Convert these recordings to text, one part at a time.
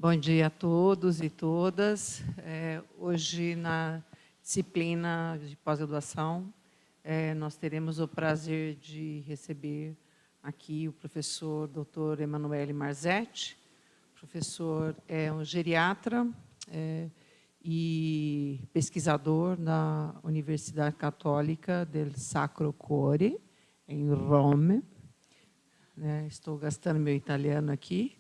Bom dia a todos e todas. Hoje, na disciplina de pós-graduação, nós teremos o prazer de receber aqui o professor Dr. Emanuele Marzetti. O professor é um geriatra e pesquisador da Università Cattolica del Sacro Cuore, em Roma. Estou gastando meu italiano aqui.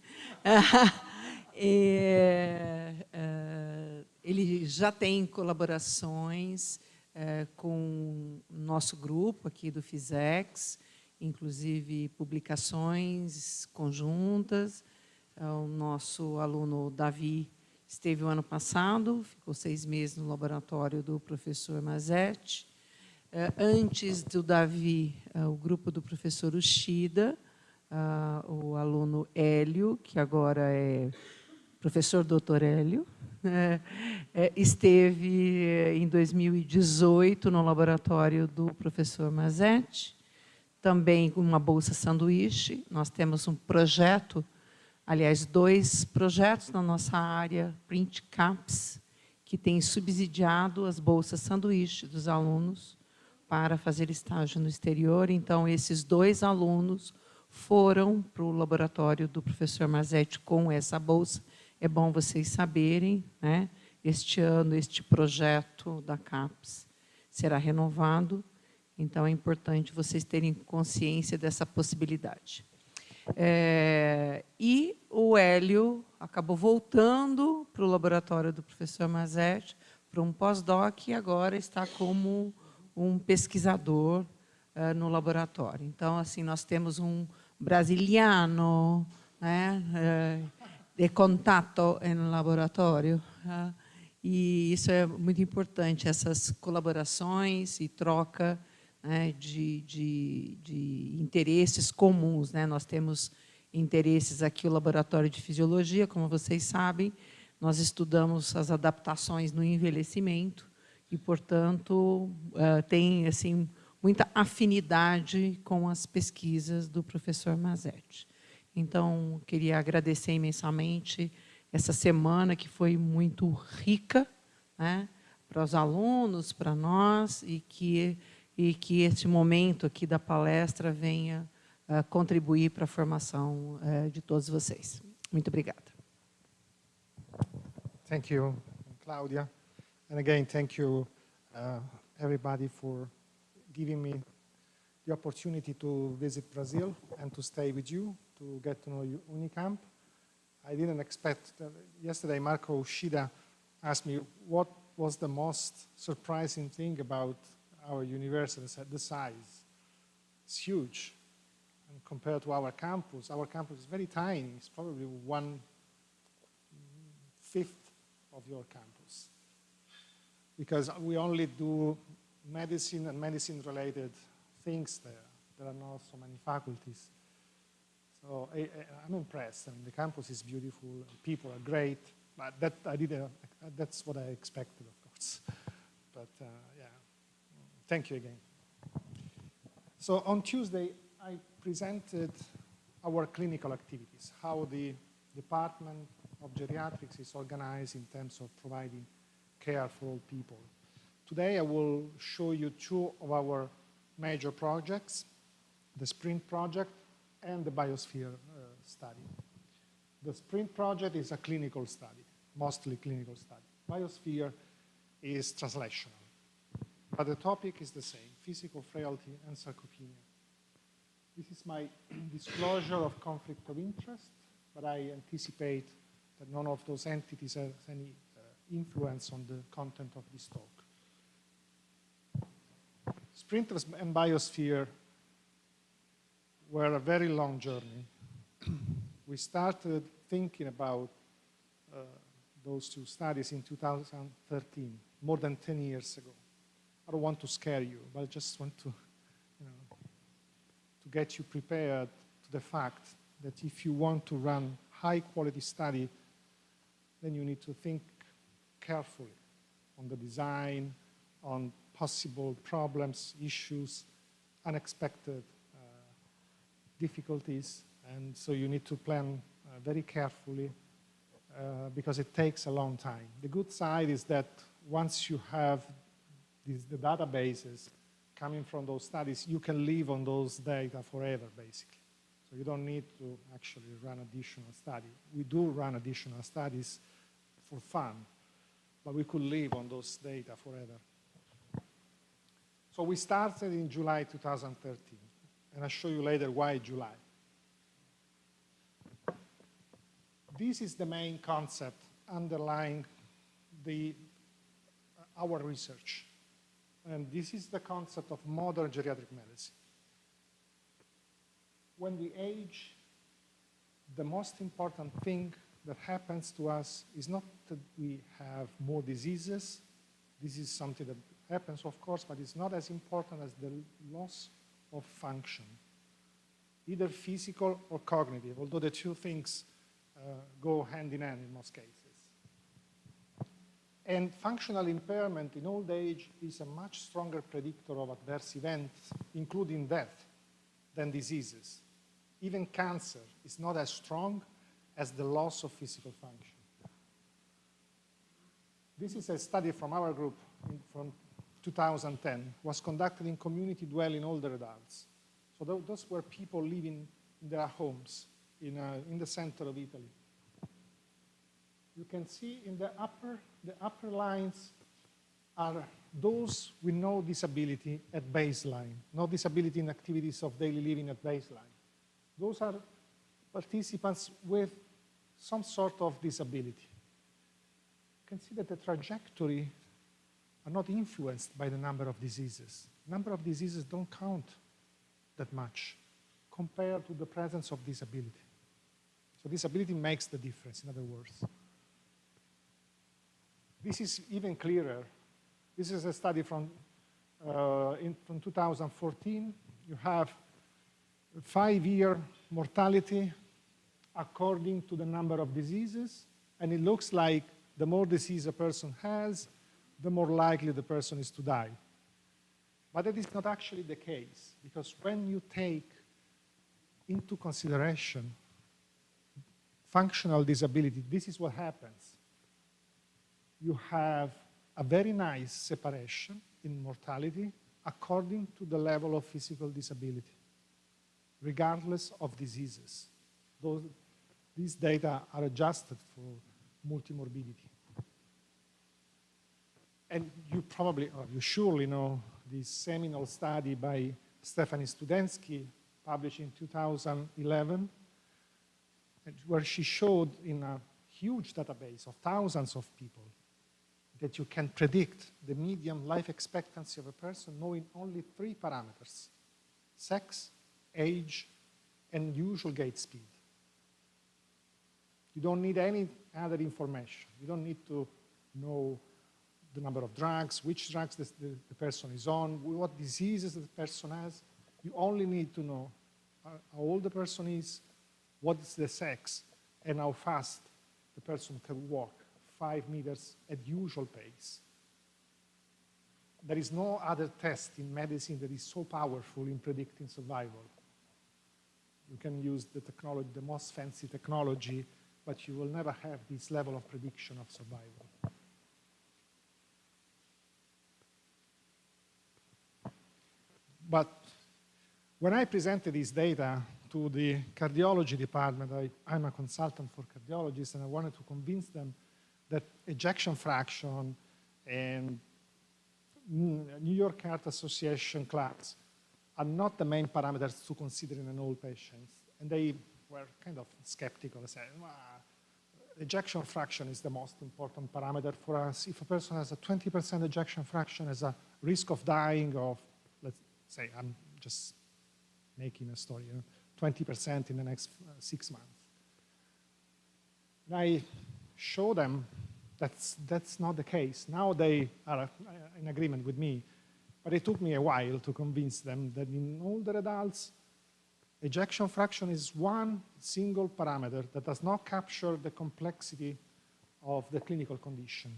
Ele já tem colaborações com o nosso grupo aqui do FISEX, inclusive publicações conjuntas. O nosso aluno Davi esteve o ano passado, ficou 6 meses no laboratório do professor Marzetti. Antes do Davi, o grupo do professor Uchida, o aluno Hélio, que agora é professor doutor Hélio, esteve em 2018 no laboratório do professor Marzetti, também com uma bolsa sanduíche. Nós temos um projeto, aliás, 2 projetos na nossa área, SPRINTT CAPS, que tem subsidiado as bolsas sanduíche dos alunos para fazer estágio no exterior. Então, esses 2 alunos foram para o laboratório do professor Marzetti com essa bolsa. É bom vocês saberem, né? Este ano, este projeto da CAPES será renovado, então é importante vocês terem consciência dessa possibilidade. E o Hélio acabou voltando para o laboratório do professor Marzetti, para um pós-doc, e agora está como um pesquisador no laboratório. Então, assim, nós temos um brasiliano, né, de contato no laboratório, e isso é muito importante, essas colaborações e troca, né, de interesses comuns, né? Nós temos interesses aqui, o laboratório de fisiologia, como vocês sabem, nós estudamos as adaptações no envelhecimento e, portanto, tem assim muita afinidade com as pesquisas do professor Marzetti. Então, queria agradecer imensamente essa semana, que foi muito rica, né, para os alunos, para nós, e que este momento aqui da palestra venha contribuir para a formação de todos vocês. Muito obrigada. Thank you, Claudia. And again, thank you, everybody, for giving me the opportunity to visit Brazil and to stay with you, to get to know Unicamp. I didn't expect that. Yesterday, Marco Ushida asked me what was the most surprising thing about our university. I said, the size. It's huge. And compared to our campus is very tiny. It's probably 1/5 of your campus. Because we only do medicine and medicine-related things there. There are not so many faculties. So I'm impressed. I mean, the campus is beautiful, people are great, but that's what I expected, of course. But yeah, thank you again. So on Tuesday, I presented our clinical activities, how the Department of Geriatrics is organized in terms of providing care for all people. Today, I will show you 2 of our major projects, the SPRINTT project and the BIOSPHERE study. The SPRINTT project is a clinical study, mostly clinical study. BIOSPHERE is translational, but the topic is the same, physical frailty and sarcopenia. This is my disclosure of conflict of interest, but I anticipate that none of those entities has any influence on the content of this talk. SPRINTT and BIOSPHERE were a very long journey. We started thinking about those 2 studies in 2013, more than 10 years ago. I don't want to scare you, but I just want to, to get you prepared to the fact that if you want to run high-quality study, then you need to think carefully on the design, on possible problems, issues, unexpected difficulties, and so you need to plan very carefully because it takes a long time. The good side is that once you have the databases coming from those studies, you can live on those data forever, basically. So you don't need to actually run additional study. We do run additional studies for fun, but we could live on those data forever. So we started in July 2013, and I'll show you later why July. This is the main concept underlying our research. And this is the concept of modern geriatric medicine. When we age, the most important thing that happens to us is not that we have more diseases. This is something that happens, of course, but it's not as important as the loss of function, either physical or cognitive, although the two things go hand in hand in most cases. And functional impairment in old age is a much stronger predictor of adverse events, including death, than diseases. Even cancer is not as strong as the loss of physical function. This is a study from our group from 2010, was conducted in community dwelling older adults. So those were people living in their homes in the center of Italy. You can see in the upper lines are those with no disability at baseline, no disability in activities of daily living at baseline. Those are participants with some sort of disability. You can see that the trajectory are not influenced by the number of diseases. Number of diseases don't count that much compared to the presence of disability. So disability makes the difference, in other words. This is even clearer. This is a study from 2014. You have 5-year mortality according to the number of diseases, and it looks like the more disease a person has, the more likely the person is to die. But that is not actually the case, because when you take into consideration functional disability, this is what happens. You have a very nice separation in mortality according to the level of physical disability, regardless of diseases. These data are adjusted for multimorbidity. And you probably, or you surely know this seminal study by Stephanie Studensky, published in 2011, where she showed in a huge database of thousands of people that you can predict the median life expectancy of a person knowing only 3 parameters: sex, age, and usual gait speed. You don't need any other information. You don't need to know the number of drugs, which drugs the person is on, what diseases the person has. You only need to know how old the person is, what is the sex, and how fast the person can walk 5 meters at usual pace. There is no other test in medicine that is so powerful in predicting survival. You can use the technology, the most fancy technology, but you will never have this level of prediction of survival. But when I presented this data to the cardiology department, I'm a consultant for cardiologists, and I wanted to convince them that ejection fraction and New York Heart Association class are not the main parameters to consider in an old patient. And they were kind of skeptical, saying, well, ejection fraction is the most important parameter for us. If a person has a 20% ejection fraction, has a risk of dying of, let's say, I'm just making a story, 20% in the next 6 months. And I show them that's not the case. Now they are in agreement with me, but it took me a while to convince them that in older adults, ejection fraction is one single parameter that does not capture the complexity of the clinical condition.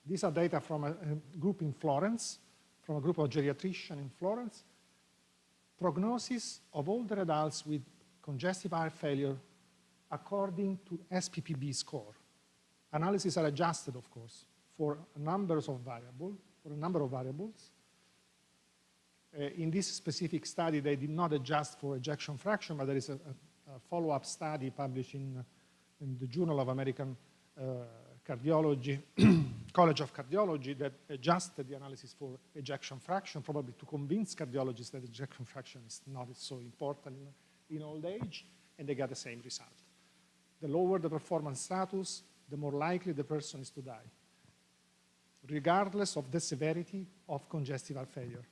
These are data from a group in Florence, from a group of geriatricians in Florence. Prognosis of older adults with congestive heart failure according to SPPB score. analyses are adjusted, of course, for a number of variables. In this specific study, they did not adjust for ejection fraction, but there is a follow-up study published in the Journal of American Cardiology, College of Cardiology, that adjusted the analysis for ejection fraction, probably to convince cardiologists that ejection fraction is not so important in old age, and they got the same result. The lower the performance status, the more likely the person is to die, regardless of the severity of congestive heart failure.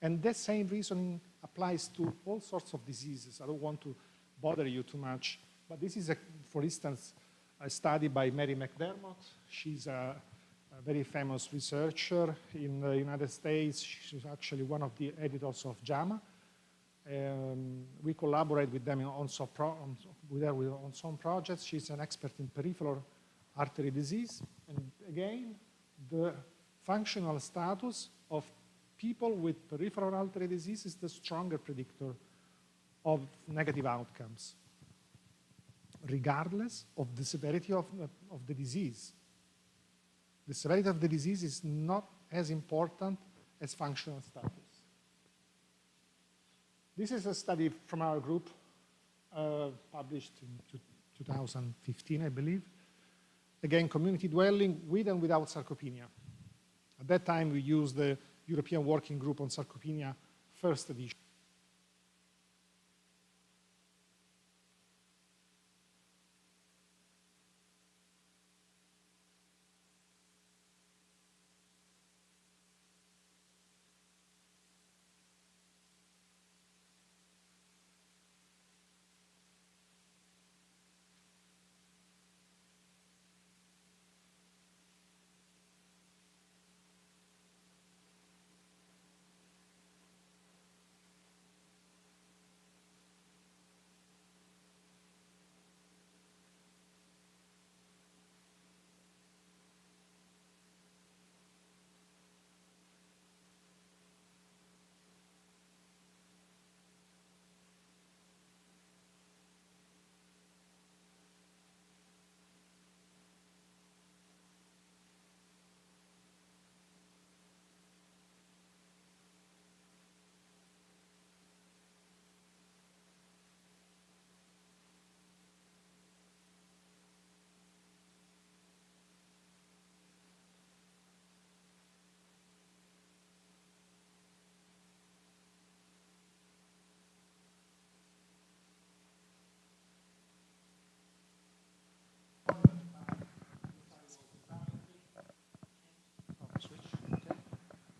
And that same reasoning applies to all sorts of diseases. I don't want to bother you too much, but this is, for instance, a study by Mary McDermott. She's a very famous researcher in the United States. She's actually one of the editors of JAMA. We collaborate with them on some projects. She's an expert in peripheral artery disease. And again, the functional status of people with peripheral artery disease is the stronger predictor of negative outcomes, regardless of the severity of the disease. The severity of the disease is not as important as functional status. This is a study from our group, published in 2015, I believe. Again, community dwelling with and without sarcopenia. At that time, we used the European Working Group on Sarcopenia, first edition.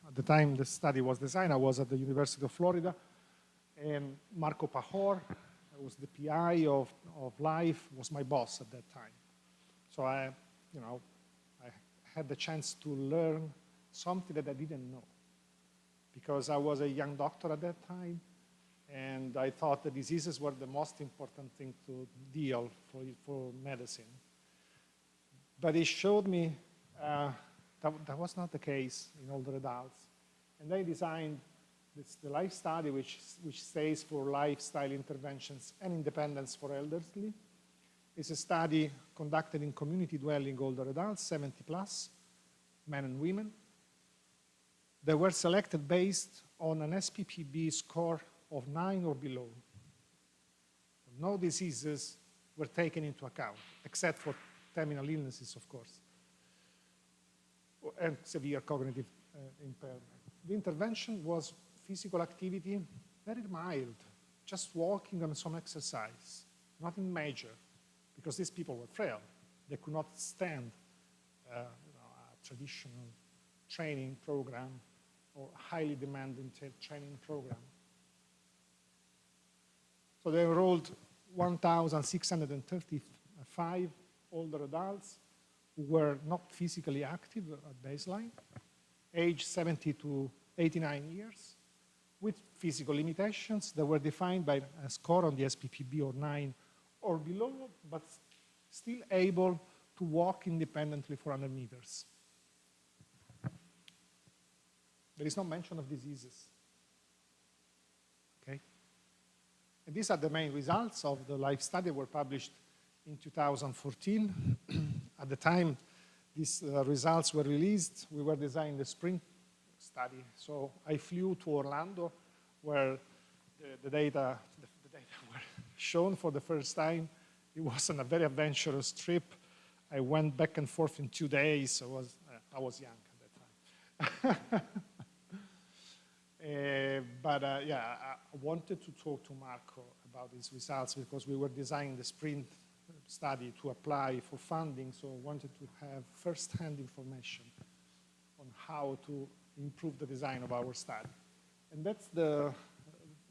At the time the study was designed, I was at the University of Florida, and Marco Pajor, who was the PI of Life, was my boss at that time. So I had the chance to learn something that I didn't know, because I was a young doctor at that time, and I thought the diseases were the most important thing to deal for medicine. But it showed me that was not the case in older adults. And they designed the life study, which stays for lifestyle interventions and independence for elderly. It's a study conducted in community dwelling older adults, 70 plus, men and women. They were selected based on an SPPB score of 9 or below. No diseases were taken into account, except for terminal illnesses, of course, and severe cognitive impairment. The intervention was physical activity, very mild, just walking and some exercise, nothing major, because these people were frail. They could not stand a traditional training program or highly demanding training program. So they enrolled 1,635 older adults who were not physically active at baseline, age 70 to 89 years, with physical limitations that were defined by a score on the SPPB or 9 or below, but still able to walk independently for 100 meters. There is no mention of diseases. Okay? And these are the main results of the life study that were published in 2014. At the time these results were released, we were designing the SPRINTT study. So I flew to Orlando, where the data were shown for the first time. It wasn't a very adventurous trip. I went back and forth in 2 days. I was young at that time. Yeah, I wanted to talk to Marco about these results because we were designing the SPRINTT study to apply for funding, so I wanted to have first-hand information on how to improve the design of our study. And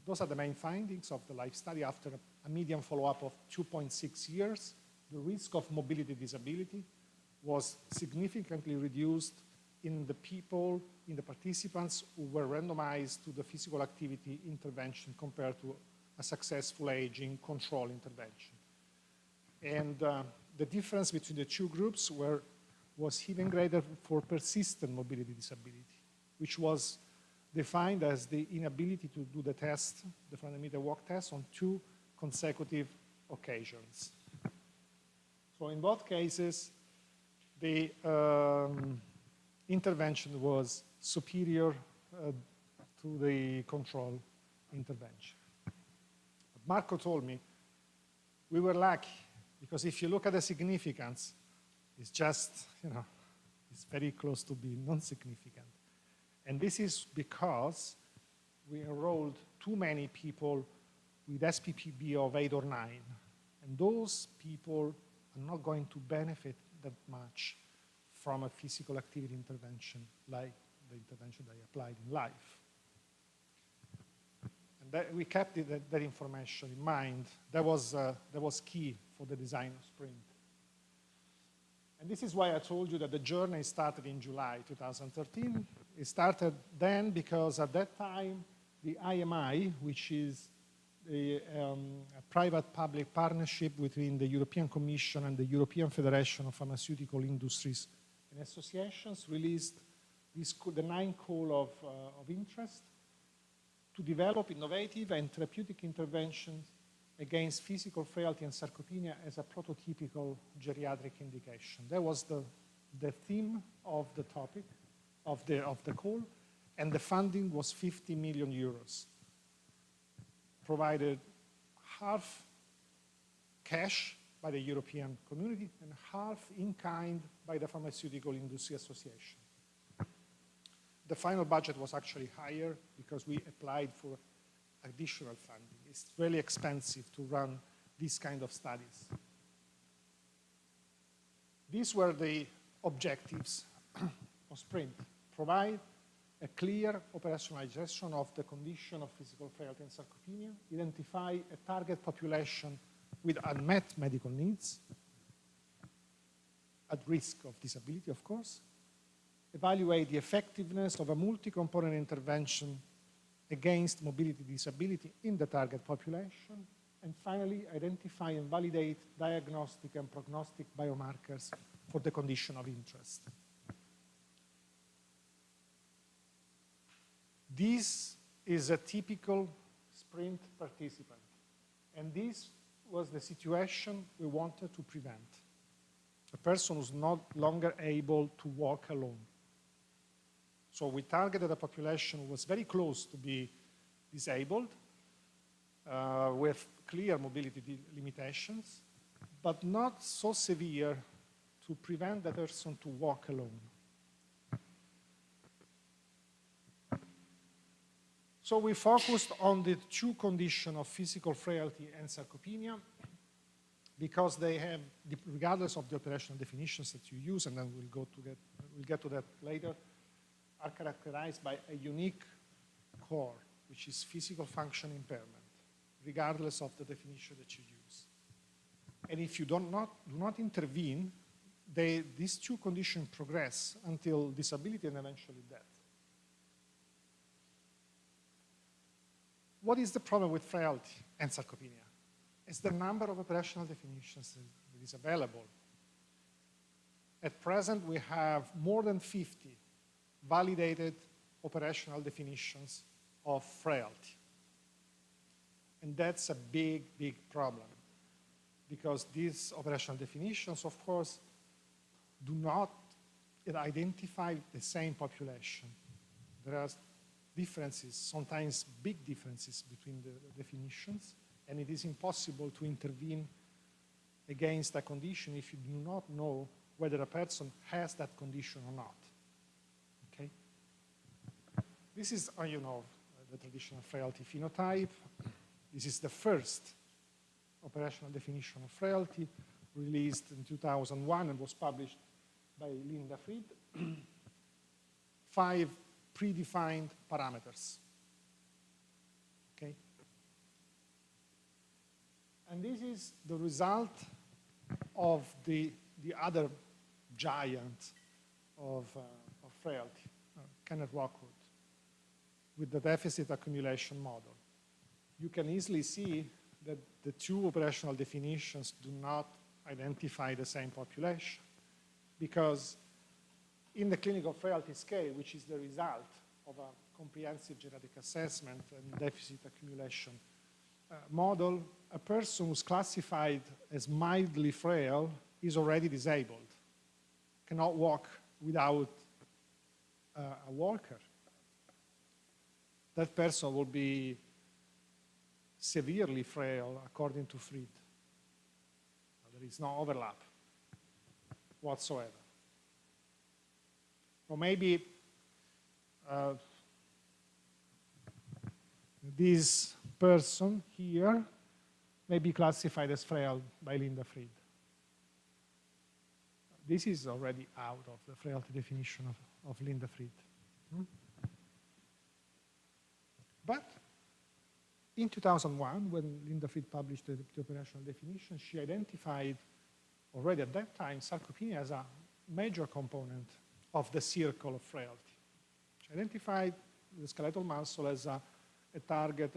those are the main findings of the life study. After a median follow-up of 2.6 years, the risk of mobility disability was significantly reduced in the people, in the participants who were randomized to the physical activity intervention compared to a successful aging control intervention. And the difference between the two groups was even greater for persistent mobility disability, which was defined as the inability to do the test, the 400-meter walk test, on 2 consecutive occasions. So in both cases, the intervention was superior to the control intervention. But Marco told me we were lucky, because if you look at the significance, it's just, it's very close to being non-significant. And this is because we enrolled too many people with SPPB of 8 or 9. And those people are not going to benefit that much from a physical activity intervention like the intervention that I applied in life. And we kept that information in mind. That was key for the design of SPRINTT. And this is why I told you that the journey started in July 2013. It started then because at that time, the IMI, which is a private-public partnership between the European Commission and the European Federation of Pharmaceutical Industries and Associations, released the 9 call of interest to develop innovative and therapeutic interventions against physical frailty and sarcopenia as a prototypical geriatric indication. That was the theme of the topic, of the call, and the funding was 50 million euros, provided half cash by the European community and half in kind by the Pharmaceutical Industry Association. The final budget was actually higher because we applied for additional funding. It's really expensive to run these kind of studies. These were the objectives of SPRINTT: provide a clear operationalization of the condition of physical frailty and sarcopenia, identify a target population with unmet medical needs, at risk of disability, of course, evaluate the effectiveness of a multi-component intervention against mobility disability in the target population, and finally, identify and validate diagnostic and prognostic biomarkers for the condition of interest. This is a typical SPRINTT participant, and this was the situation we wanted to prevent. A person who's no longer able to walk alone. So we targeted a population who was very close to be disabled, with clear mobility limitations, but not so severe to prevent the person to walk alone. So we focused on the 2 conditions of physical frailty and sarcopenia because they have, regardless of the operational definitions that you use, and then we'll get to that later, are characterized by a unique core, which is physical function impairment, regardless of the definition that you use. And if you do not intervene, these 2 conditions progress until disability and eventually death. What is the problem with frailty and sarcopenia? It's the number of operational definitions that is available. At present, we have more than 50 validated operational definitions of frailty. And that's a big, big problem. because these operational definitions, of course, do not identify the same population. There are differences, sometimes big differences between the definitions, and it is impossible to intervene against a condition if you do not know whether a person has that condition or not. Okay? This is, you know, the traditional frailty phenotype. This is the first operational definition of frailty, released in 2001 and was published by Linda Fried. 5 predefined parameters. Okay? And this is the result of the other giant of frailty, Kenneth Rockwood, with the deficit accumulation model. You can easily see that the 2 operational definitions do not identify the same population, because in the clinical frailty scale, which is the result of a comprehensive genetic assessment and deficit accumulation model, a person who's classified as mildly frail is already disabled, cannot walk without a walker. That person will be severely frail, according to Fried. There is no overlap whatsoever. Or maybe this person here may be classified as frail by Linda Fried. This is already out of the frailty definition of Linda Fried. But in 2001, when Linda Fried published the operational definition, she identified already at that time sarcopenia as a major component of the circle of frailty. She identified the skeletal muscle as a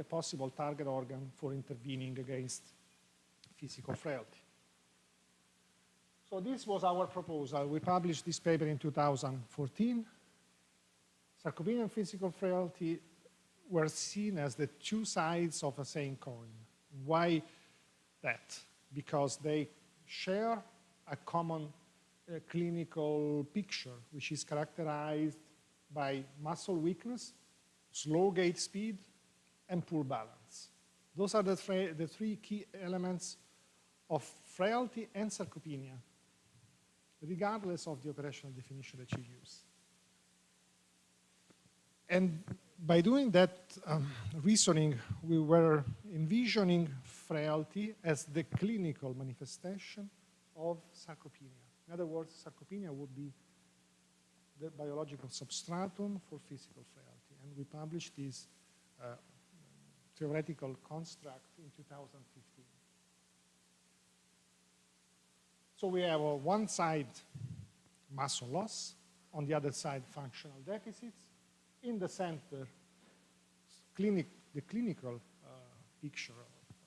possible target organ for intervening against physical frailty. So this was our proposal. We published this paper in 2014. Sarcopenia and physical frailty were seen as the 2 sides of a same coin. Why that? Because they share a common clinical picture, which is characterized by muscle weakness, slow gait speed, and poor balance. Those are the 3 key elements of frailty and sarcopenia, regardless of the operational definition that you use. And by doing that reasoning, we were envisioning frailty as the clinical manifestation of sarcopenia. In other words, sarcopenia would be the biological substratum for physical frailty. And we published this theoretical construct in 2015. So we have on one side muscle loss, on the other side functional deficits, in the center the clinical picture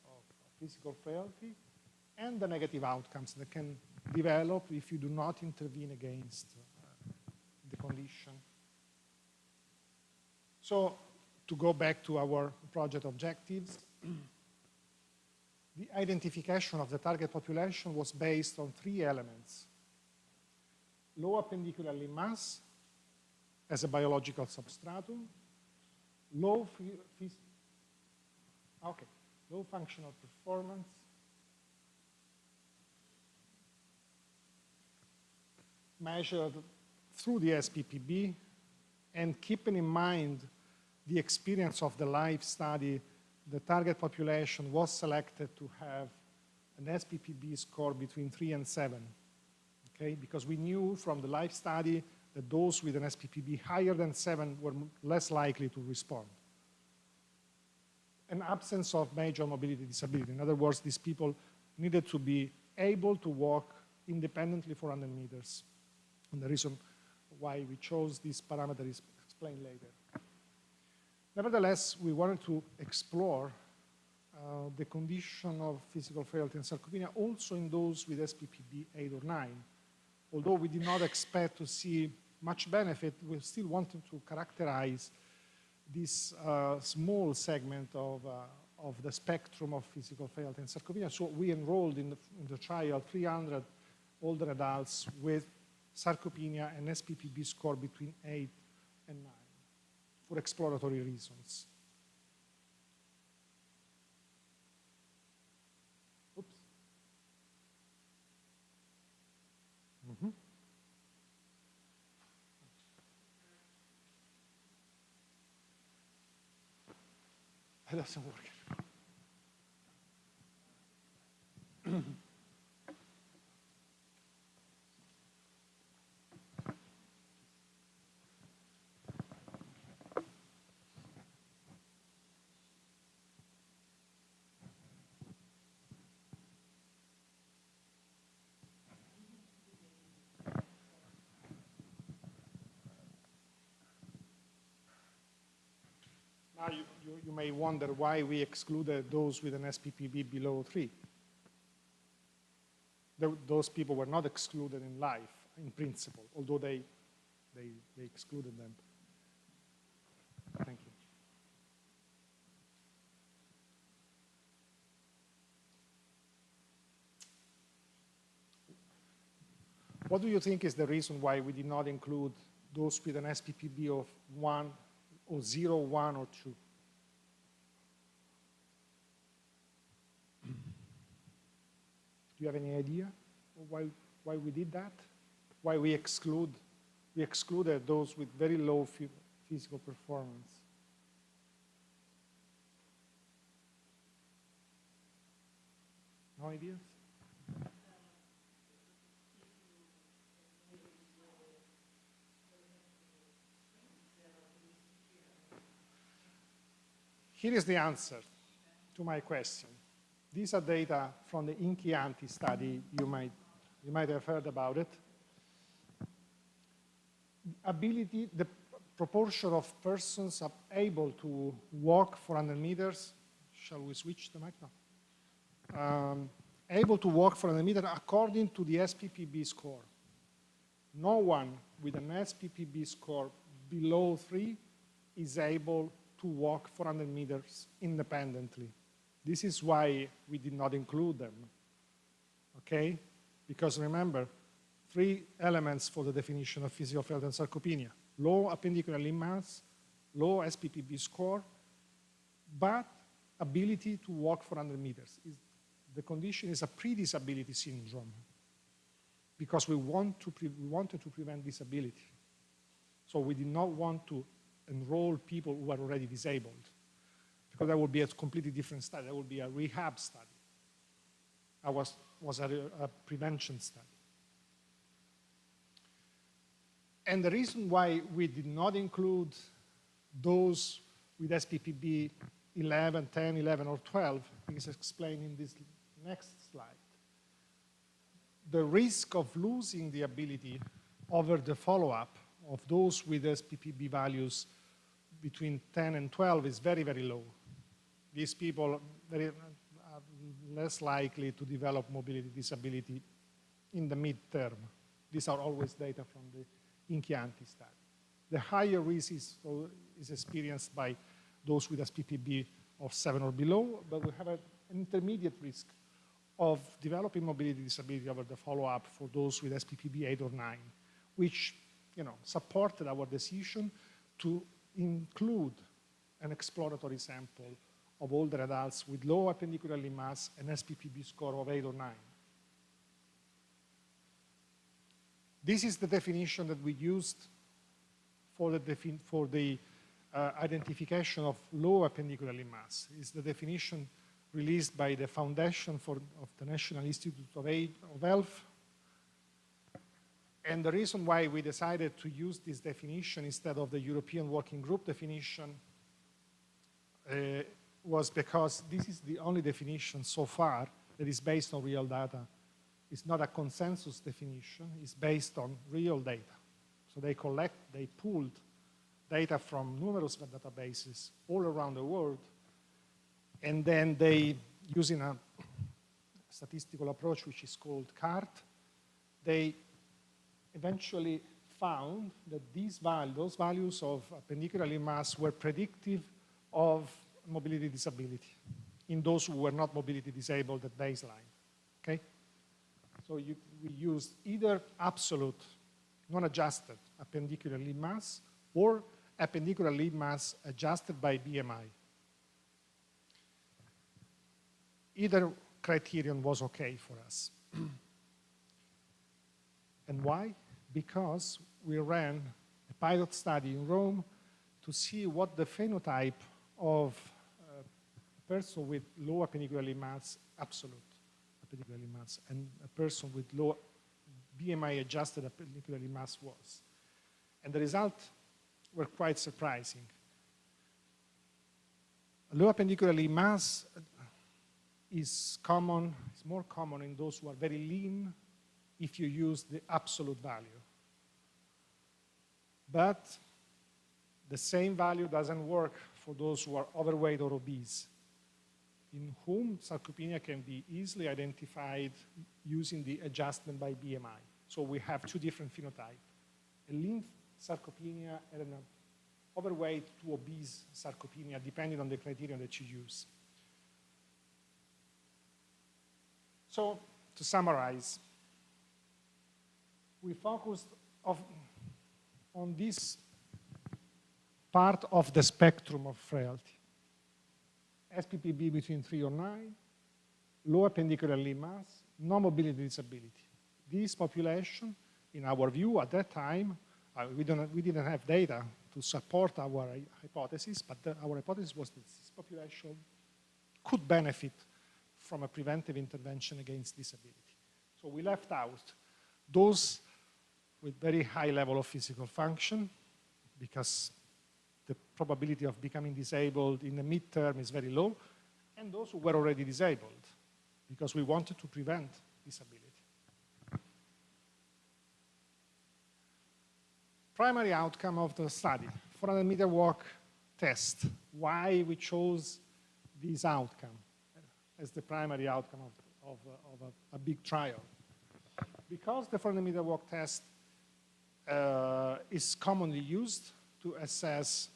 of physical frailty, and the negative outcomes that can develop if you do not intervene against the condition. So to go back to our project objectives, the identification of the target population was based on 3 elements. Low appendicular limb mass as a biological substratum, low functional performance, measured through the SPPB, and keeping in mind the experience of the life study, the target population was selected to have an SPPB score between 3 and 7, okay? Because we knew from the life study that those with an SPPB higher than 7 were less likely to respond. An absence of major mobility disability. In other words, these people needed to be able to walk independently for 100 meters. And the reason why we chose this parameter is explained later. Nevertheless, we wanted to explore the condition of physical frailty and sarcopenia also in those with SPPB 8 or 9. Although we did not expect to see much benefit, we still wanted to characterize this small segment of of the spectrum of physical frailty and sarcopenia. So we enrolled in the trial 300 older adults with sarcopenia and SPPB score between 8 and 9 for exploratory reasons. Oops. Mm-hmm. It doesn't work. Now you may wonder why we excluded those with an SPPB below 3. Those people were not excluded in life, in principle, although they excluded them. Thank you. What do you think is the reason why we did not include those with an SPPB of 1 or 0, 1, or 2? Do you have any idea why we did that? Why we excluded those with very low physical performance? No ideas? Here is the answer to my question. These are data from the Inchianti study. You might have heard about it. The proportion of persons able to walk 400 meters. Shall we switch the mic now? Able to walk 400 meters according to the SPPB score. No one with an SPPB score below 3 is able to walk 400 meters independently. This is why we did not include them, okay? Because remember, 3 elements for the definition of physical frailty and sarcopenia: low appendicular limb mass, low SPPB score, but ability to walk 400 meters. The condition is a pre-disability syndrome because we wanted to prevent disability. So we did not want to enroll people who are already disabled, because that would be a completely different study. That would be a rehab study. That was a prevention study. And the reason why we did not include those with SPPB 11, 10, 11, or 12 is explained in this next slide. The risk of losing the ability over the follow-up of those with SPPB values between 10 and 12 is very, very low. These people are less likely to develop mobility disability in the mid-term. These are always data from the Inchianti study. The higher risk is experienced by those with SPPB of 7 or below, but we have an intermediate risk of developing mobility disability over the follow-up for those with SPPB 8 or 9, which supported our decision to include an exploratory sample of older adults with low appendicular limb mass and SPPB score of 8 or 9. This is the definition that we used for the identification of low appendicular limb mass. It's the definition released by the Foundation of the National Institute of Health. And the reason why we decided to use this definition instead of the European Working Group definition was because this is the only definition so far that is based on real data. It's not a consensus definition, it's based on real data. So they pooled data from numerous databases all around the world, and then they, using a statistical approach which is called CART, they eventually found that those values of appendicular limb mass were predictive of mobility disability. in those who were not mobility disabled at baseline, okay? So we used either absolute, non-adjusted appendicular limb mass or appendicular limb mass adjusted by BMI. Either criterion was okay for us. And why? Because we ran a pilot study in Rome to see what the phenotype of a person with low appendicular limb mass, absolute appendicular limb mass, and a person with low BMI adjusted appendicular limb mass was. And the results were quite surprising. Low appendicular limb mass is more common in those who are very lean if you use the absolute value. But the same value doesn't work for those who are overweight or obese, in whom sarcopenia can be easily identified using the adjustment by BMI. So we have two different phenotypes, a lean sarcopenia and an overweight to obese sarcopenia, depending on the criterion that you use. So to summarize, we focused on this part of the spectrum of frailty. SPPB between 3 or 9, low appendicular limb mass, no mobility disability. This population, in our view at that time, we didn't have data to support our hypothesis, but our hypothesis was that this population could benefit from a preventive intervention against disability. So we left out those with very high level of physical function, because the probability of becoming disabled in the midterm is very low, and those who were already disabled, because we wanted to prevent disability. Primary outcome of the study, 400-meter walk test. Why we chose this outcome as the primary outcome of a big trial? Because the 400-meter walk test is commonly used to assess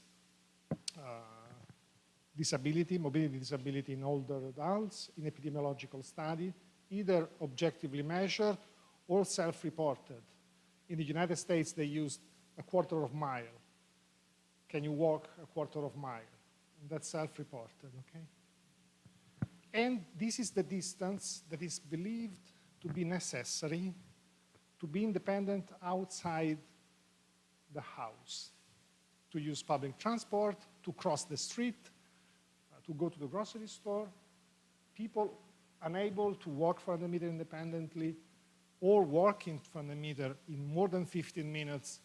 disability, mobility disability in older adults in epidemiological study, either objectively measured or self-reported. In the United States, they used a quarter of mile. Can you walk a quarter of mile? And that's self-reported, okay? And this is the distance that is believed to be necessary to be independent outside the house, to use public transport, to cross the street, to go to the grocery store. People unable to walk 400 meters independently or walking 400 meters in more than 15 minutes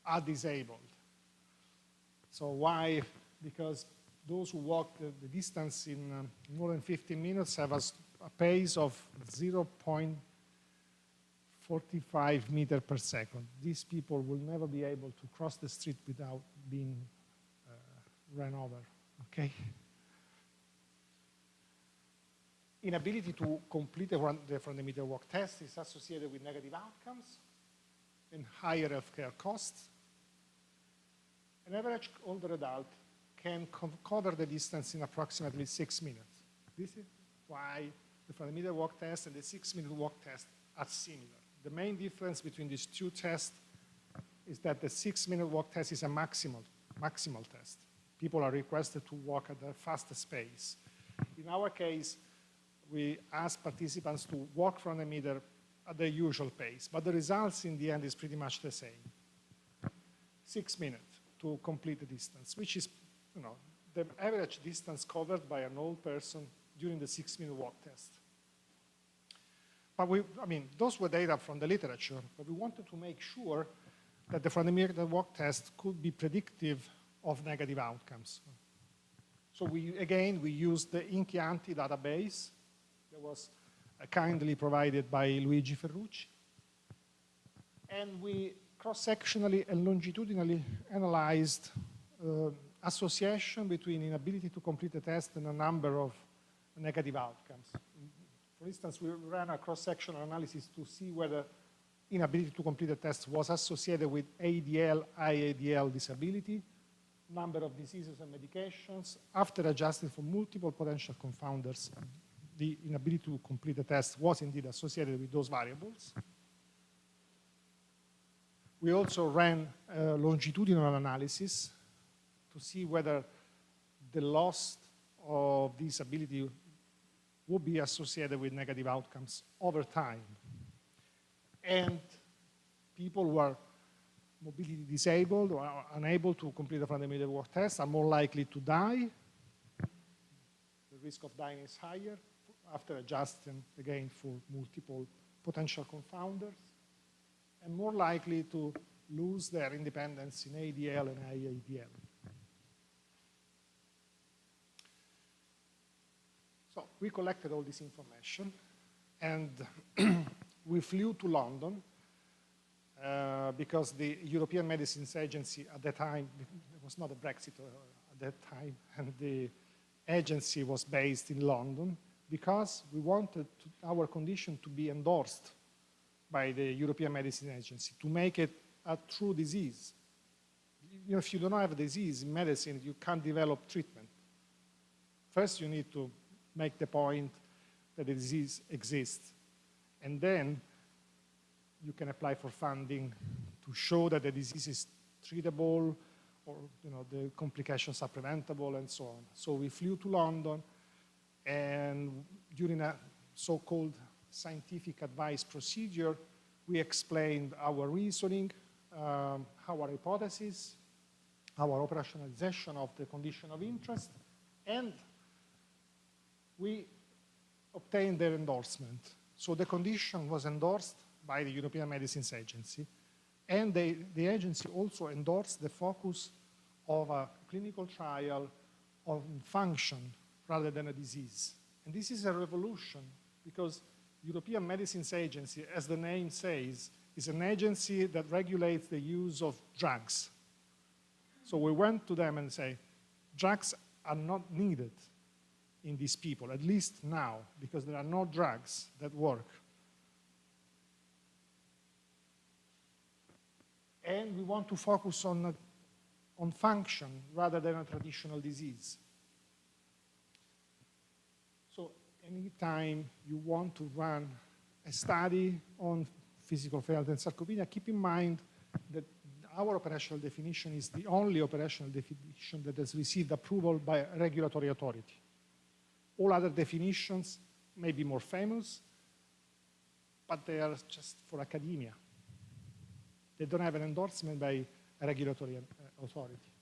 are disabled. So why? Because those who walk the distance in more than 15 minutes have a pace of 0.45 meters per second. These people will never be able to cross the street without being run over, okay? Inability to complete the 400-meter walk test is associated with negative outcomes and higher healthcare costs. An average older adult can cover the distance in approximately 6 minutes. This is why the 400-meter walk test and the 6-minute walk test are similar. The main difference between these two tests is that the 6-minute walk test is a maximal test. People are requested to walk at the fastest pace. In our case, we ask participants to walk 400 meters at their usual pace, but the results in the end is pretty much the same. 6 minutes to complete the distance, which is, you know, the average distance covered by an old person during the 6-minute walk test. But those were data from the literature, but we wanted to make sure that the 400-meter walk test could be predictive of negative outcomes. So we used the Inchianti database that was kindly provided by Luigi Ferrucci. And we cross-sectionally and longitudinally analyzed association between inability to complete the test and a number of negative outcomes. For instance, we ran a cross-sectional analysis to see whether inability to complete the test was associated with ADL, IADL disability, number of diseases and medications. After adjusting for multiple potential confounders, the inability to complete the test was indeed associated with those variables. We also ran a longitudinal analysis to see whether the loss of this ability would be associated with negative outcomes over time. And people who are mobility disabled or are unable to complete the fundamental work test are more likely to die. The risk of dying is higher after adjusting again for multiple potential confounders, and more likely to lose their independence in ADL and IADL. So we collected all this information, and we flew to London because the European Medicines Agency at that time, it was not a Brexit at that time, and the agency was based in London because we wanted our condition to be endorsed by the European Medicines Agency to make it a true disease. You know, if you don't have a disease in medicine, you can't develop treatment. First, you need to make the point that the disease exists, and then you can apply for funding to show that the disease is treatable, or the complications are preventable, and so on. So we flew to London, and during a so-called scientific advice procedure, we explained our reasoning, our hypothesis, our operationalization of the condition of interest, and we obtained their endorsement. So the condition was endorsed by the European Medicines Agency, and the agency also endorsed the focus of a clinical trial on function rather than a disease. And this is a revolution because European Medicines Agency, as the name says, is an agency that regulates the use of drugs. So we went to them and say, drugs are not needed in these people, at least now, because there are no drugs that work. And we want to focus on function rather than a traditional disease. So anytime you want to run a study on physical frailty and sarcopenia, keep in mind that our operational definition is the only operational definition that has received approval by a regulatory authority. All other definitions may be more famous, but they are just for academia. They don't have an endorsement by a regulatory authority.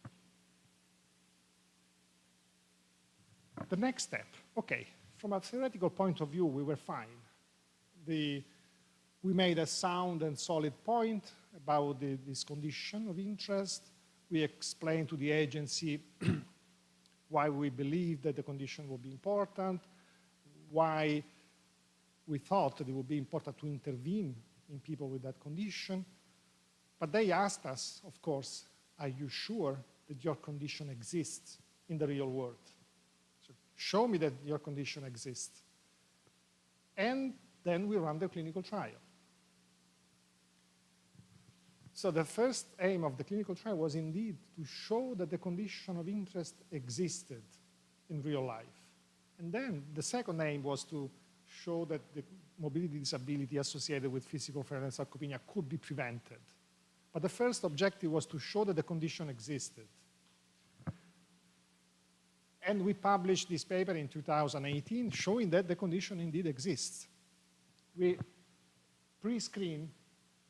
The next step, okay, from a theoretical point of view, we were fine. We made a sound and solid point about this condition of interest. We explained to the agency why we believed that the condition would be important, why we thought that it would be important to intervene in people with that condition. But they asked us, of course, are you sure that your condition exists in the real world? So show me that your condition exists. And then we ran the clinical trial. So the first aim of the clinical trial was indeed to show that the condition of interest existed in real life. And then the second aim was to show that the mobility disability associated with physical frailty and sarcopenia could be prevented. But the first objective was to show that the condition existed. And we published this paper in 2018 showing that the condition indeed exists. We pre-screened.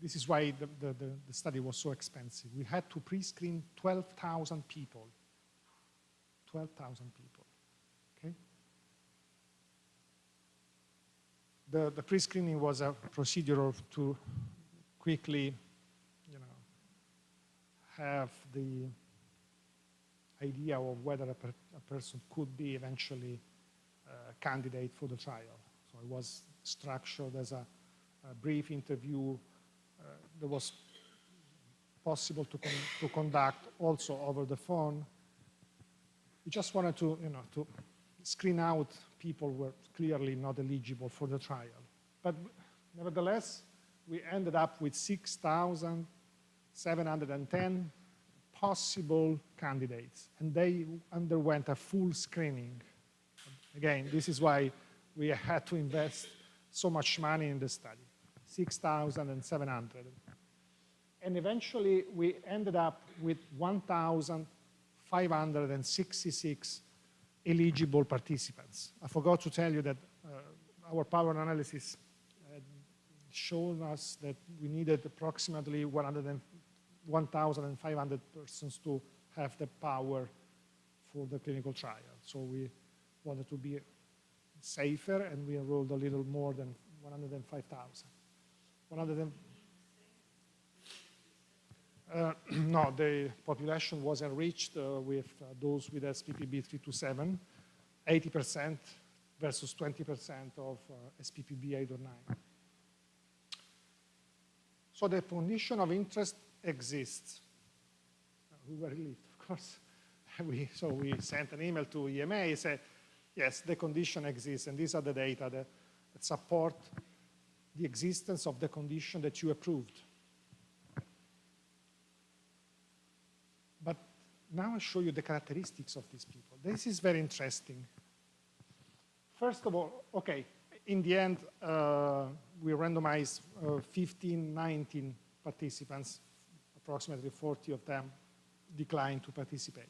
This is why the study was so expensive. We had to pre-screen 12,000 people. 12,000 people, okay? The pre-screening was a procedure to quickly, have the idea of whether a person could be eventually a candidate for the trial. So it was structured as a brief interview that was possible to conduct also over the phone. We just wanted to, to screen out people who were clearly not eligible for the trial. But nevertheless, we ended up with 6,710 possible candidates, and they underwent a full screening. Again, this is why we had to invest so much money in the study, 6,700. And eventually, we ended up with 1,566 eligible participants. I forgot to tell you that our power analysis showed us that we needed approximately 1,500 persons to have the power for the clinical trial. So we wanted to be safer, and we enrolled a little more than 105,000. No, the population was enriched with those with SPPB 327, 80% versus 20% of SPPB 8 or 9. So the condition of interest exists. We were relieved, of course. So we sent an email to EMA, said, yes, the condition exists, and these are the data that support the existence of the condition that you approved. But now I show you the characteristics of these people. This is very interesting. First of all, okay, in the end, we randomized 15, 19 participants. Approximately 40 of them declined to participate.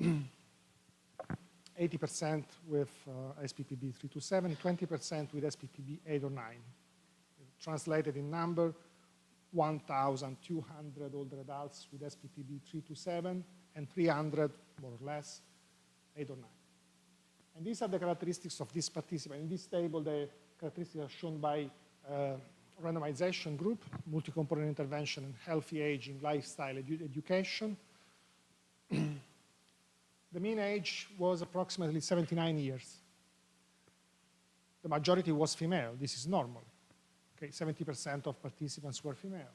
80% with SPPB 327, 20% with SPPB 8 or 9. Translated in number, 1,200 older adults with SPPB 327 and 300, more or less, 8 or 9. And these are the characteristics of this participant. In this table, the characteristics are shown by randomization group, multi-component intervention, and healthy aging, lifestyle, education. The mean age was approximately 79 years. The majority was female. This is normal. Okay, 70% of participants were female.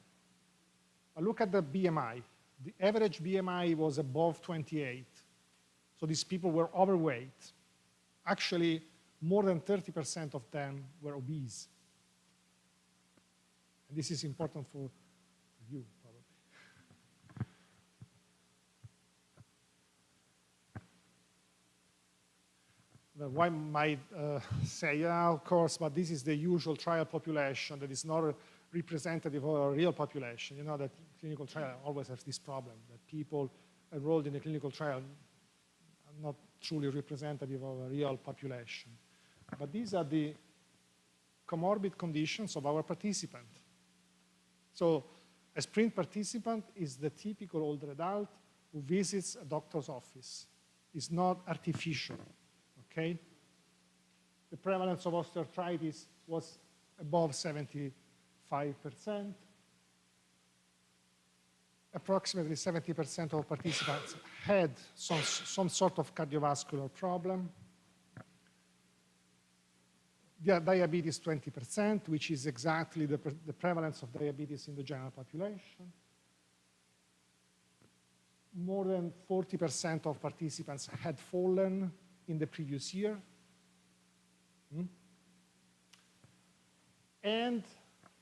But look at the BMI. The average BMI was above 28. So these people were overweight. Actually, more than 30% of them were obese. And this is important for you, probably. One might say, yeah, of course, but this is the usual trial population that is not representative of a real population. You know that clinical trial always has this problem, that people enrolled in the clinical trial are not truly representative of a real population. But these are the comorbid conditions of our participant. So a SPRINTT participant is the typical older adult who visits a doctor's office. It's not artificial, okay? The prevalence of osteoarthritis was above 75%. Approximately 70% of participants had some sort of cardiovascular problem. Diabetes 20%, which is exactly the prevalence of diabetes in the general population. More than 40% of participants had fallen in the previous year. And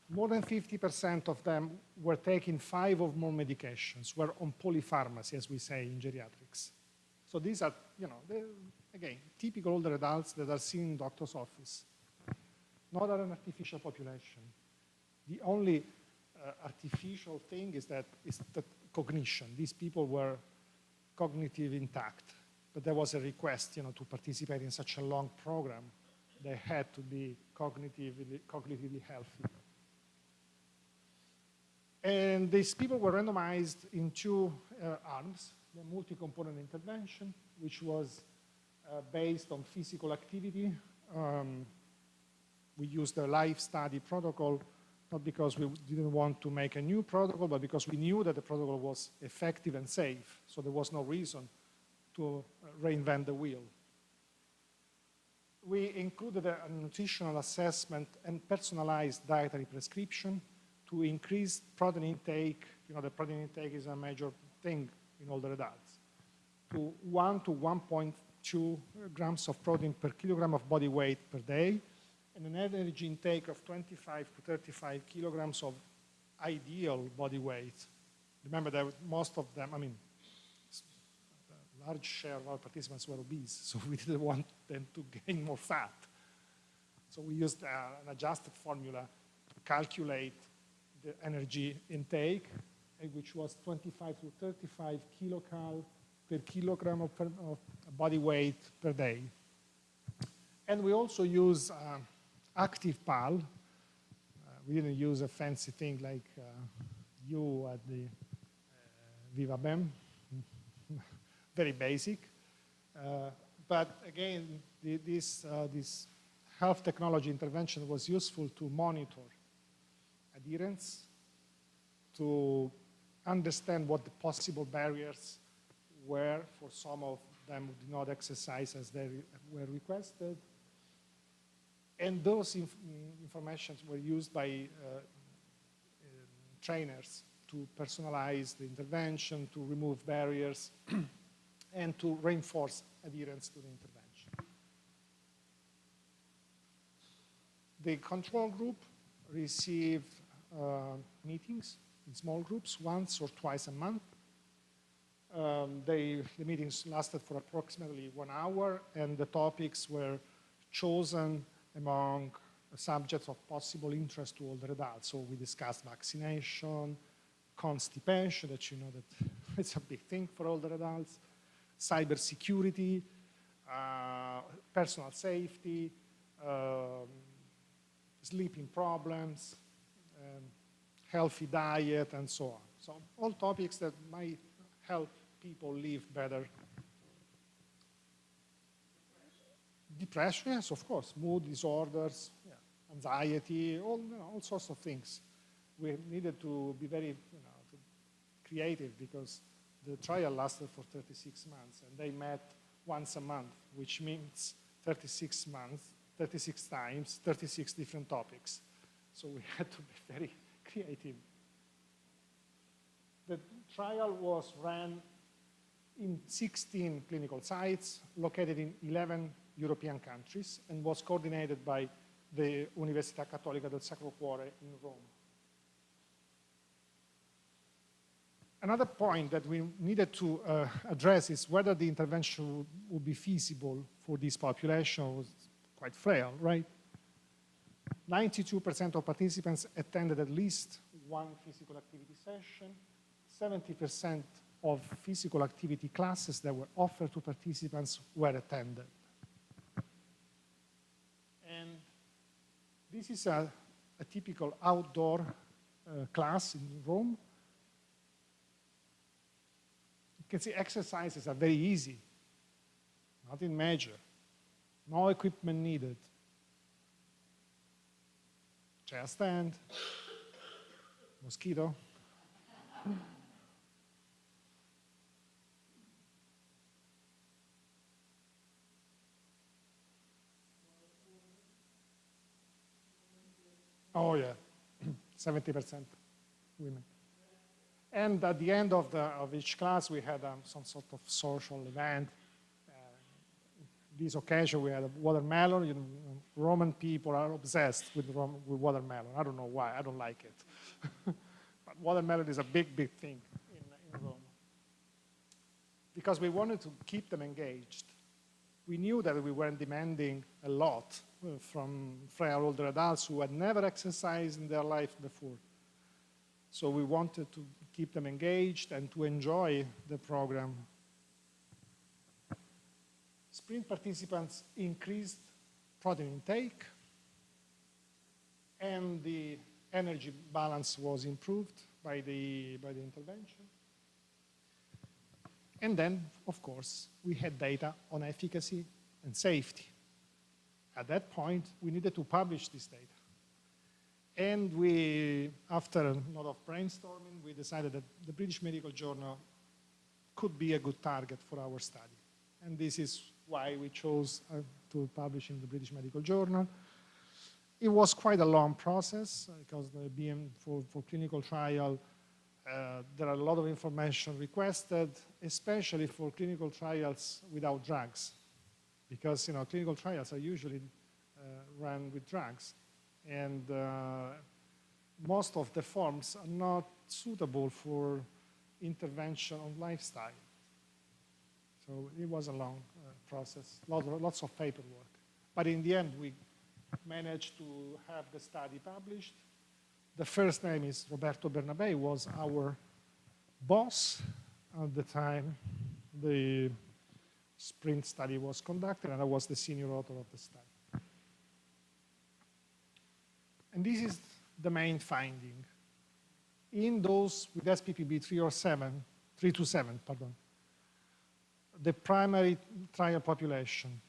more than 50% of them were taking 5 or more medications, were on polypharmacy, as we say in geriatrics. So these are, you know, again, typical older adults that are seen in doctor's office. Not an artificial population. The only artificial thing is the cognition. These people were cognitively intact, but there was a request, you know, to participate in such a long program. They had to be cognitively healthy. And these people were randomized in 2 arms, the multi-component intervention, which was based on physical activity. We used the life study protocol, not because we didn't want to make a new protocol, but because we knew that the protocol was effective and safe. So there was no reason to reinvent the wheel. We included a nutritional assessment and personalized dietary prescription to increase protein intake. You know, the protein intake is a major thing in older adults. To 1 to 1.2 grams of protein per kilogram of body weight per day, and an energy intake of 25 to 35 kilograms of ideal body weight remember that most of them, I mean, a large share of our participants were obese, so we didn't want them to gain more fat. So we used an adjusted formula to calculate the energy intake, which was 25 to 35 kilocal per kilogram of body weight per day. And we also use active PAL. We didn't use a fancy thing like you at the Viva BEM, very basic. But again, this health technology intervention was useful to monitor adherence, to understand what the possible barriers were for some of them who did not exercise as they were requested. And those informations were used by trainers to personalize the intervention, to remove barriers, and to reinforce adherence to the intervention. The control group received meetings in small groups once or twice a month. The meetings lasted for approximately 1 hour, and the topics were chosen among subjects of possible interest to older adults. So we discussed vaccination, constipation, that you know that it's a big thing for older adults, cybersecurity, personal safety, sleeping problems, healthy diet, and so on. So all topics that might help people live better. Depression, yes, of course. Mood disorders, yeah. Anxiety, all sorts of things. We needed to be very creative because the trial lasted for 36 months, and they met once a month, which means 36 months, 36 times, 36 different topics. So we had to be very creative. The trial was ran in 16 clinical sites located in 11 European countries and was coordinated by the Università Cattolica del Sacro Cuore in Rome. Another point that we needed to address is whether the intervention would be feasible for this population. It was quite frail, right? 92% of participants attended at least one physical activity session. 70% of physical activity classes that were offered to participants were attended. And this is a typical outdoor class in Rome. You can see exercises are very easy, nothing major, no equipment needed. Chair stand, mosquito. Oh yeah, 70% women. And at the end of each class, we had some sort of social event. This occasion, we had a watermelon. You know, Roman people are obsessed with watermelon. I don't know why. I don't like it. But watermelon is a big, big thing in Rome. Because we wanted to keep them engaged. We knew that we weren't demanding a lot from frail older adults who had never exercised in their life before. So we wanted to keep them engaged and to enjoy the program. SPRINTT participants increased protein intake, and the energy balance was improved by the intervention. And then, of course, we had data on efficacy and safety. At that point, we needed to publish this data. And we, after a lot of brainstorming, we decided that the British Medical Journal could be a good target for our study. And this is why we chose to publish in the British Medical Journal. It was quite a long process because the BM for clinical trial, there are a lot of information requested, especially for clinical trials without drugs. Because clinical trials are usually run with drugs. And most of the forms are not suitable for intervention on lifestyle. So it was a long process, lots of paperwork. But in the end, we managed to have the study published. The first name is Roberto Bernabei, was our boss at the time the SPRINTT study was conducted, and I was the senior author of the study. And this is the main finding. In those with SPPB 327, the primary trial population,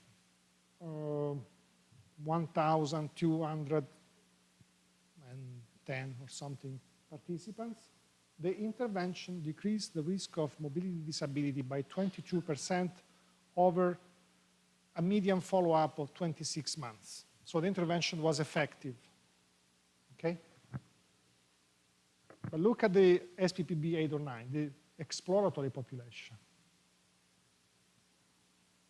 1,210 or something participants, the intervention decreased the risk of mobility disability by 22% over a median follow-up of 26 months. So the intervention was effective, okay? But look at the SPPB 8 or 9, the exploratory population.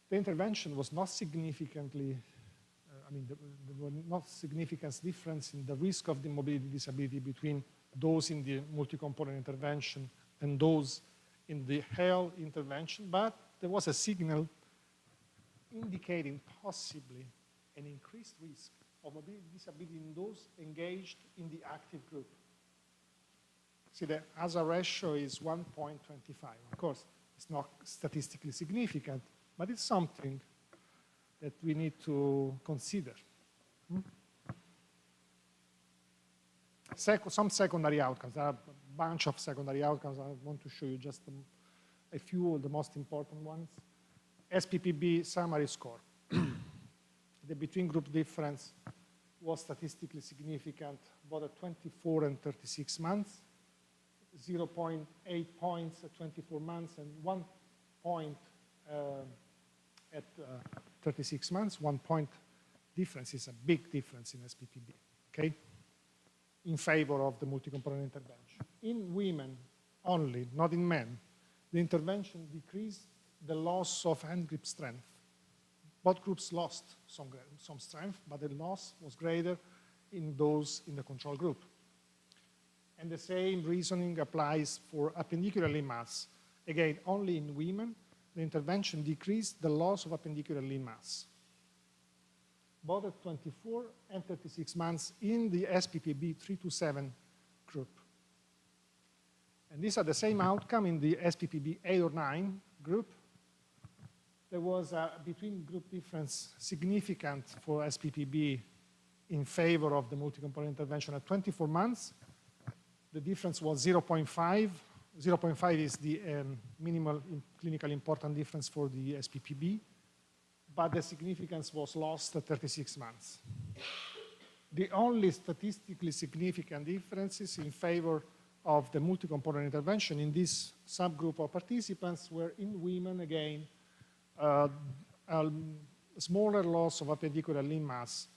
The intervention was not significantly, there was not significant difference in the risk of the mobility disability between those in the multi-component intervention and those in the HALE intervention, but there was a signal indicating possibly an increased risk of mobility disability in those engaged in the active group. See, the hazard ratio is 1.25. Of course, it's not statistically significant, but it's something that we need to consider. Some secondary outcomes. There are a bunch of secondary outcomes. I want to show you just a few of the most important ones. SPPB summary score. The between group difference was statistically significant both at 24 and 36 months, 0.8 points at 24 months and 1 point at 36 months. 1 point difference is a big difference in SPPB, okay? In favor of the multi-component intervention. In women only, not in men, the intervention decreased the loss of hand grip strength. Both groups lost some strength, but the loss was greater in those in the control group. And the same reasoning applies for appendicular limb mass. Again, only in women, the intervention decreased the loss of appendicular limb mass, both at 24 and 36 months in the SPPB 327 group. And these are the same outcome in the SPPB 8 or 9 group. There was a between group difference significant for SPPB in favor of the multi-component intervention at 24 months. The difference was 0.5. 0.5 is the minimal clinically important difference for the SPPB, but the significance was lost at 36 months. The only statistically significant differences in favor of the multi-component intervention in this subgroup of participants were in women, again, a smaller loss of appendicular limb mass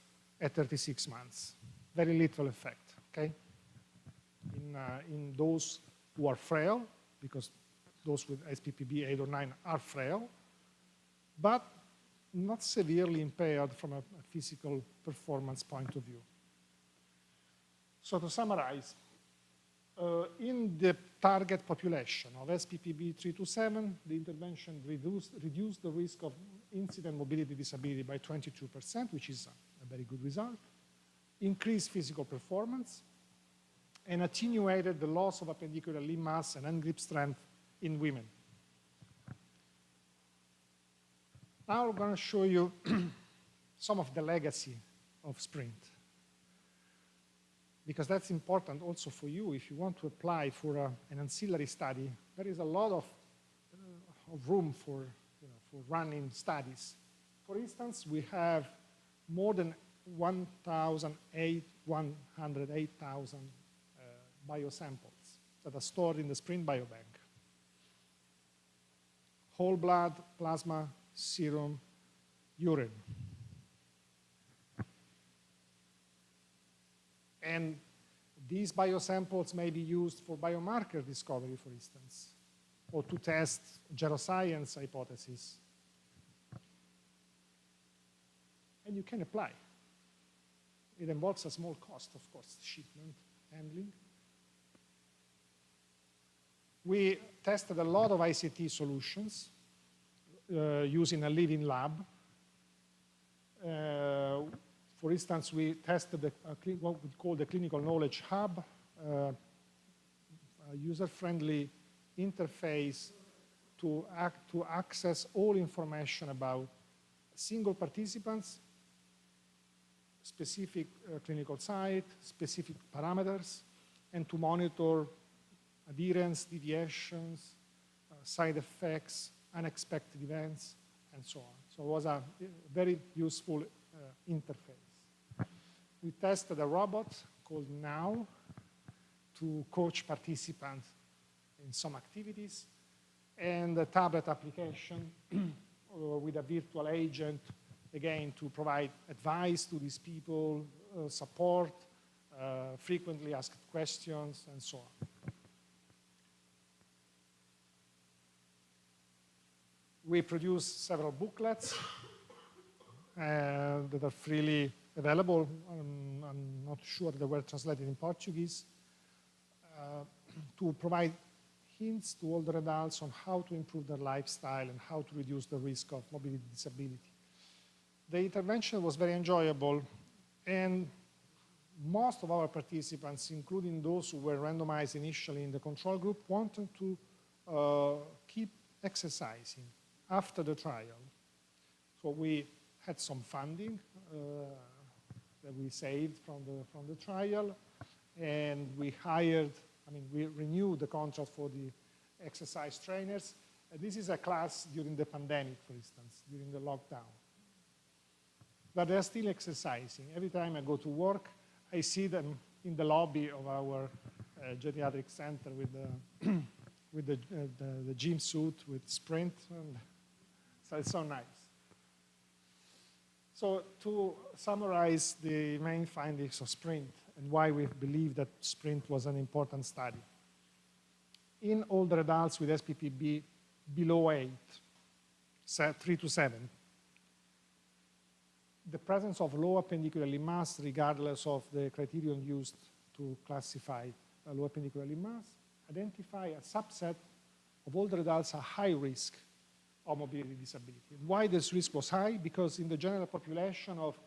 at 36 months. Very little effect, okay? In those who are frail, because those with SPPB 8 or 9 are frail, but not severely impaired from a physical performance point of view. So to summarize, in the target population of SPPB 327, the intervention reduced the risk of incident mobility disability by 22%, which is a very good result, increased physical performance, and attenuated the loss of appendicular limb mass and hand grip strength in women. Now I'm going to show you some of the legacy of SPRINTT, because that's important also for you if you want to apply for an ancillary study. There is a lot of room for running studies. For instance, we have more than 108,000 biosamples that are stored in the SPRINTT biobank. Whole blood, plasma, serum, urine. And these biosamples may be used for biomarker discovery, for instance, or to test geroscience hypothesis. And you can apply. It involves a small cost, of course, shipment, handling. We tested a lot of ICT solutions using a living lab. For instance, we tested what we call the clinical knowledge hub, a user-friendly interface to access all information about single participants, specific clinical site, specific parameters, and to monitor adherence, deviations, side effects, unexpected events, and so on. So it was a very useful interface. We tested a robot called Now to coach participants in some activities, and a tablet application with a virtual agent, again, to provide advice to these people, support, frequently asked questions, and so on. We produced several booklets that are freely available. I'm not sure they were translated in Portuguese, to provide hints to older adults on how to improve their lifestyle and how to reduce the risk of mobility disability. The intervention was very enjoyable, and most of our participants, including those who were randomized initially in the control group, wanted to keep exercising after the trial. So we had some funding that we saved from the trial, and we we renewed the contract for the exercise trainers. This is a class during the pandemic, for instance, during the lockdown. But they're still exercising. Every time I go to work, I see them in the lobby of our geriatric center with the gym suit with SPRINTT. And so it's so nice. So to summarize the main findings of SPRINTT and why we believe that SPRINTT was an important study. In older adults with SPPB below 8, 3 to 7, the presence of low appendicular limb mass, regardless of the criterion used to classify a low appendicular limb mass, identify a subset of older adults at high risk of mobility disability. Why this risk was high? Because in the general population of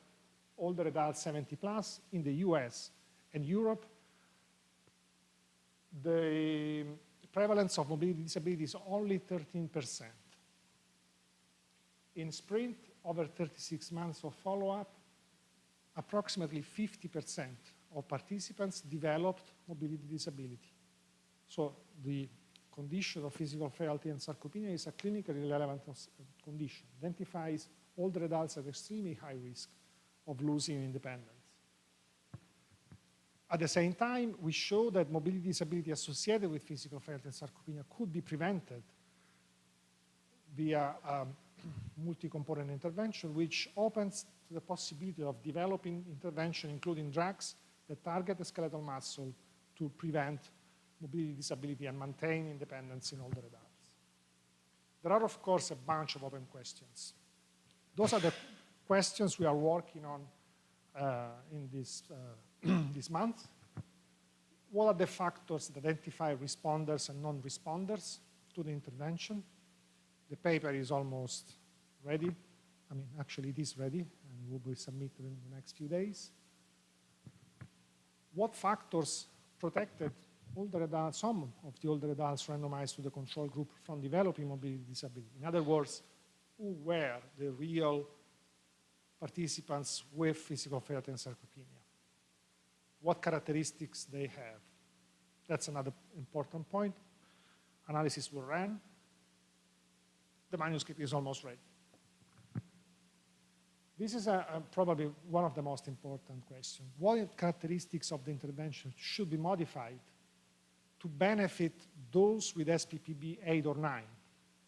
older adults 70 plus in the US and Europe, the prevalence of mobility disability is only 13%. In SPRINTT, over 36 months of follow-up, approximately 50% of participants developed mobility disability. So the condition of physical frailty and sarcopenia is a clinically relevant condition. Identifies older adults at extremely high risk of losing independence. At the same time, we show that mobility disability associated with physical frailty and sarcopenia could be prevented via multi-component intervention, which opens to the possibility of developing intervention, including drugs that target the skeletal muscle to prevent mobility disability and maintain independence in older adults. There are, of course, a bunch of open questions. Those are the questions we are working on in this, this month. What are the factors that identify responders and non-responders to the intervention? The paper is almost ready. I mean, actually it is ready and will be submitted in the next few days. What factors protected older adults, some of the older adults randomized to the control group from developing mobility disability? In other words, who were the real participants with physical frailty and sarcopenia? What characteristics they have? That's another important point. Analysis were ran. The manuscript is almost ready. This is probably one of the most important questions. What characteristics of the intervention should be modified to benefit those with SPPB 8 or 9?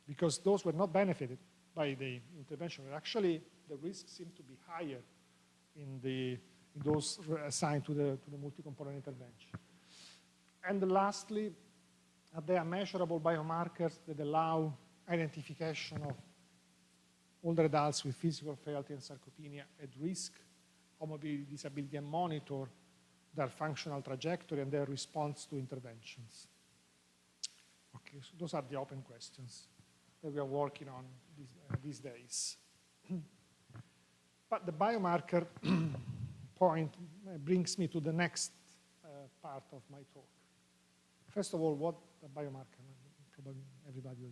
Because those were not benefited by the intervention. Actually, the risks seem to be higher in those assigned to the multi-component intervention. And lastly, are there measurable biomarkers that allow identification of older adults with physical frailty and sarcopenia at risk of mobility disability and monitor their functional trajectory and their response to interventions? Okay, so those are the open questions that we are working on these days. But the biomarker point brings me to the next part of my talk. First of all, what a biomarker, probably everybody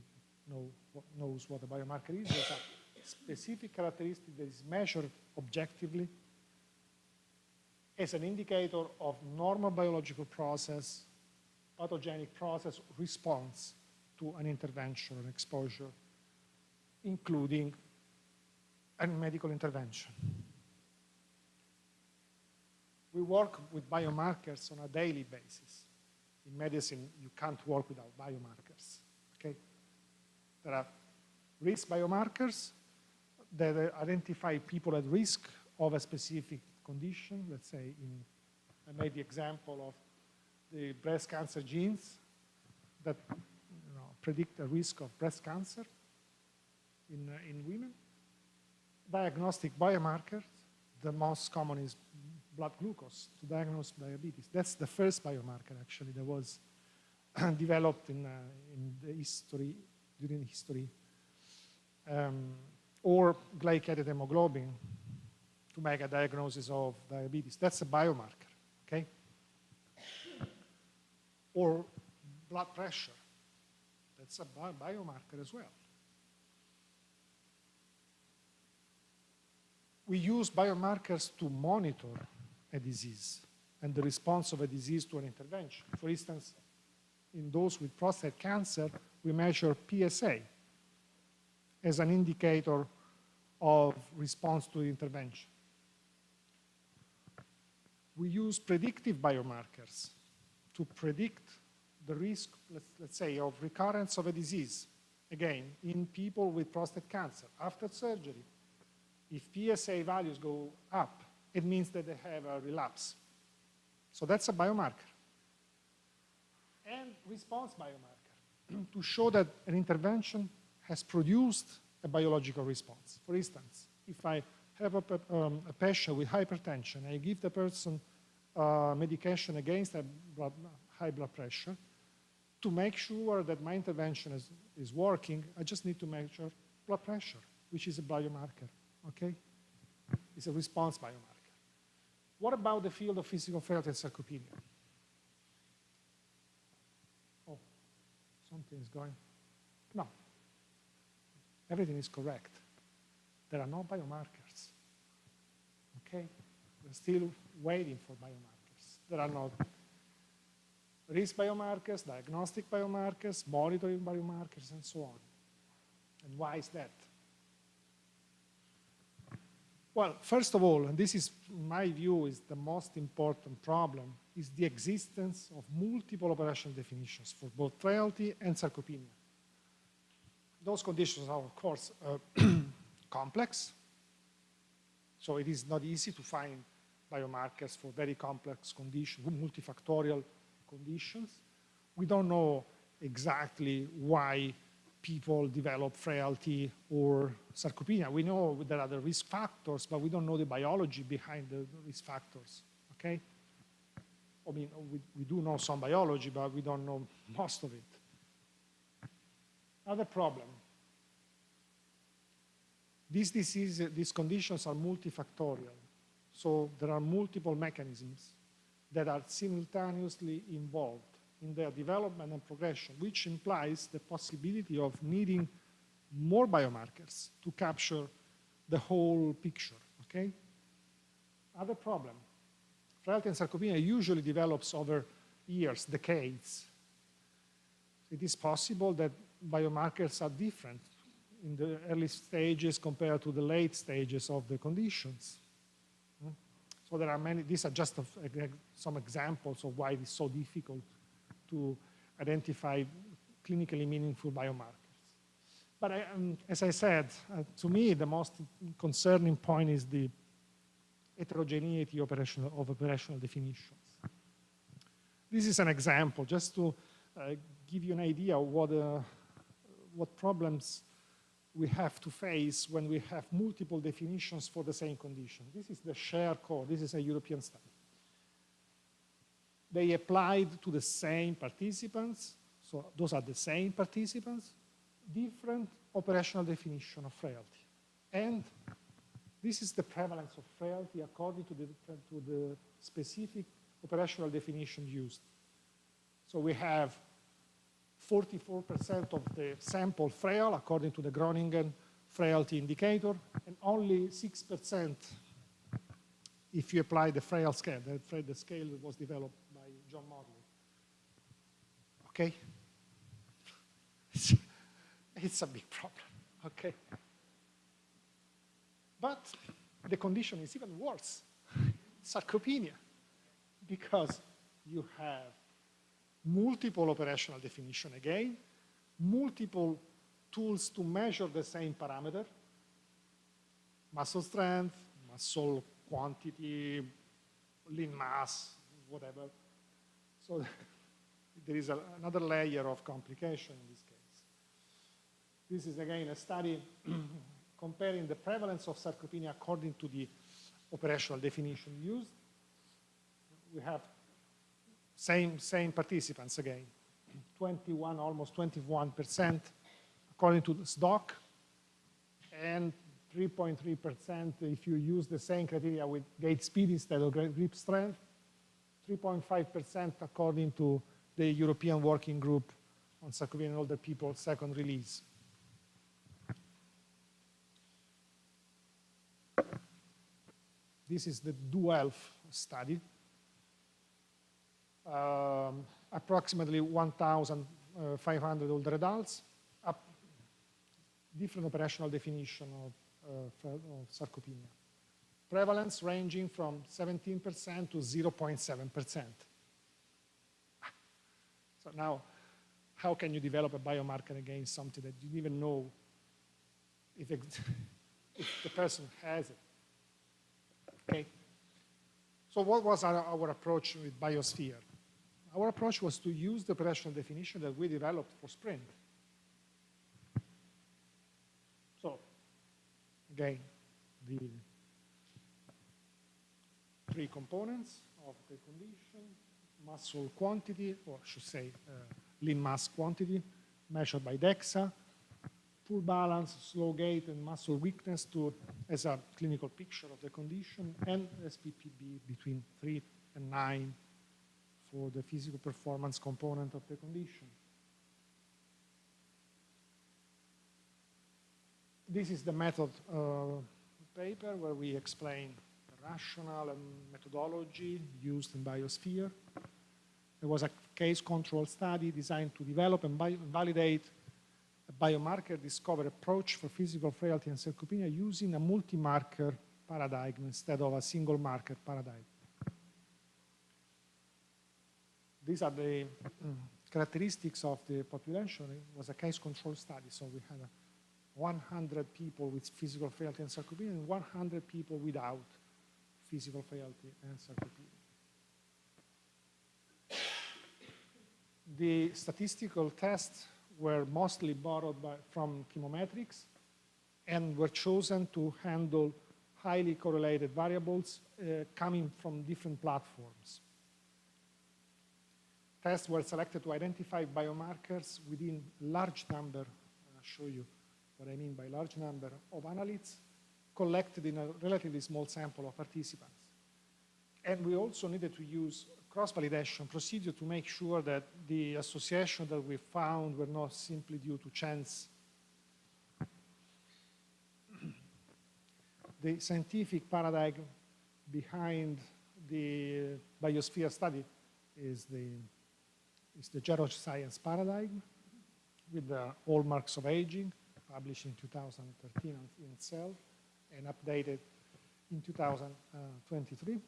knows what a biomarker is. It's a specific characteristic that is measured objectively as an indicator of normal biological process, pathogenic process response to an intervention or exposure, including a medical intervention. We work with biomarkers on a daily basis. In medicine, you can't work without biomarkers, okay? There are risk biomarkers that identify people at risk of a specific condition. Let's say, I made the example of the breast cancer genes that predict the risk of breast cancer in women. Diagnostic biomarkers, the most common is blood glucose to diagnose diabetes. That's the first biomarker, actually, that was developed in the history, during history. Or glycated hemoglobin to make a diagnosis of diabetes. That's a biomarker, okay? Or blood pressure. That's a biomarker as well. We use biomarkers to monitor a disease and the response of a disease to an intervention. For instance, in those with prostate cancer, we measure PSA as an indicator of response to the intervention. We use predictive biomarkers to predict the risk, let's say, of recurrence of a disease. Again, in people with prostate cancer, after surgery, if PSA values go up, it means that they have a relapse. So that's a biomarker. And response biomarker, to show that an intervention has produced a biological response. For instance, if I have a patient with hypertension, I give the person medication against high blood pressure. To make sure that my intervention is working, I just need to measure blood pressure, which is a biomarker, okay? It's a response biomarker. What about the field of physical frailty and sarcopenia? Oh, something is going. No. Everything is correct. There are no biomarkers, okay? We're still waiting for biomarkers. There are no risk biomarkers, diagnostic biomarkers, monitoring biomarkers, and so on. And why is that? Well, first of all, and this is, in my view, is the most important problem, is the existence of multiple operational definitions for both frailty and sarcopenia. Those conditions are, of course, complex. So it is not easy to find biomarkers for very complex conditions, multifactorial conditions. We don't know exactly why people develop frailty or sarcopenia. We know there are the risk factors, but we don't know the biology behind the risk factors, okay? I mean, we do know some biology, but we don't know most of it. Another problem. These conditions are multifactorial. So there are multiple mechanisms that are simultaneously involved in their development and progression, which implies the possibility of needing more biomarkers to capture the whole picture, okay? Other problem, frailty and sarcopenia usually develops over years, decades. It is possible that biomarkers are different in the early stages compared to the late stages of the conditions. So there are many, these are just some examples of why it is so difficult to identify clinically meaningful biomarkers. But as I said, to me, the most concerning point is the heterogeneity of operational definitions. This is an example, just to give you an idea of what problems we have to face when we have multiple definitions for the same condition. This is the SHARE code. This is a European study. They applied to the same participants, So those are the same participants, different operational definition of frailty. And this is the prevalence of frailty according to the specific operational definition used. So we have 44% of the sample frail according to the Groningen frailty indicator, and only 6% if you apply the frail scale, the scale that was developed by John Morley. Okay? It's a big problem, okay? But the condition is even worse, sarcopenia, because you have multiple operational definition again, multiple tools to measure the same parameter, muscle strength, muscle quantity, lean mass, whatever. So there is another layer of complication in this case. This is again a study comparing the prevalence of sarcopenia according to the operational definition used. We have same participants again, 21, almost 21% according to the SDOC, and 3.3% if you use the same criteria with gait speed instead of grip strength, 3.5% according to the European Working Group on Sarcopenia in Older People second release. This is the DO-ELF study. Approximately 1,500 older adults, different operational definition of sarcopenia. Prevalence ranging from 17% to 0.7%. So now, how can you develop a biomarker against something that you didn't even know if the person has it? Okay. So what was our approach with BIOSPHERE? Our approach was to use the operational definition that we developed for SPRINTT. So, again, the three components of the condition: muscle quantity, or I should say lean mass quantity, measured by DEXA, poor balance, slow gait, and muscle weakness as a clinical picture of the condition, and SPPB between 3 and 9 for the physical performance component of the condition. This is the method paper where we explain the rationale and methodology used in BIOSPHERE. There was a case control study designed to develop and validate a biomarker discovery approach for physical frailty and sarcopenia using a multi-marker paradigm instead of a single marker paradigm. These are the characteristics of the population. It was a case control study, so we had 100 people with physical frailty and sarcopenia and 100 people without physical frailty and sarcopenia. The statistical tests were mostly borrowed from chemometrics and were chosen to handle highly correlated variables coming from different platforms. Tests were selected to identify biomarkers within a large number, I'll show you what I mean by large number, of analytes collected in a relatively small sample of participants. And we also needed to use cross-validation procedure to make sure that the association that we found were not simply due to chance. The scientific paradigm behind the BIOSPHERE study is the geroscience paradigm with the hallmarks of aging, published in 2013 in Cell and updated in 2023.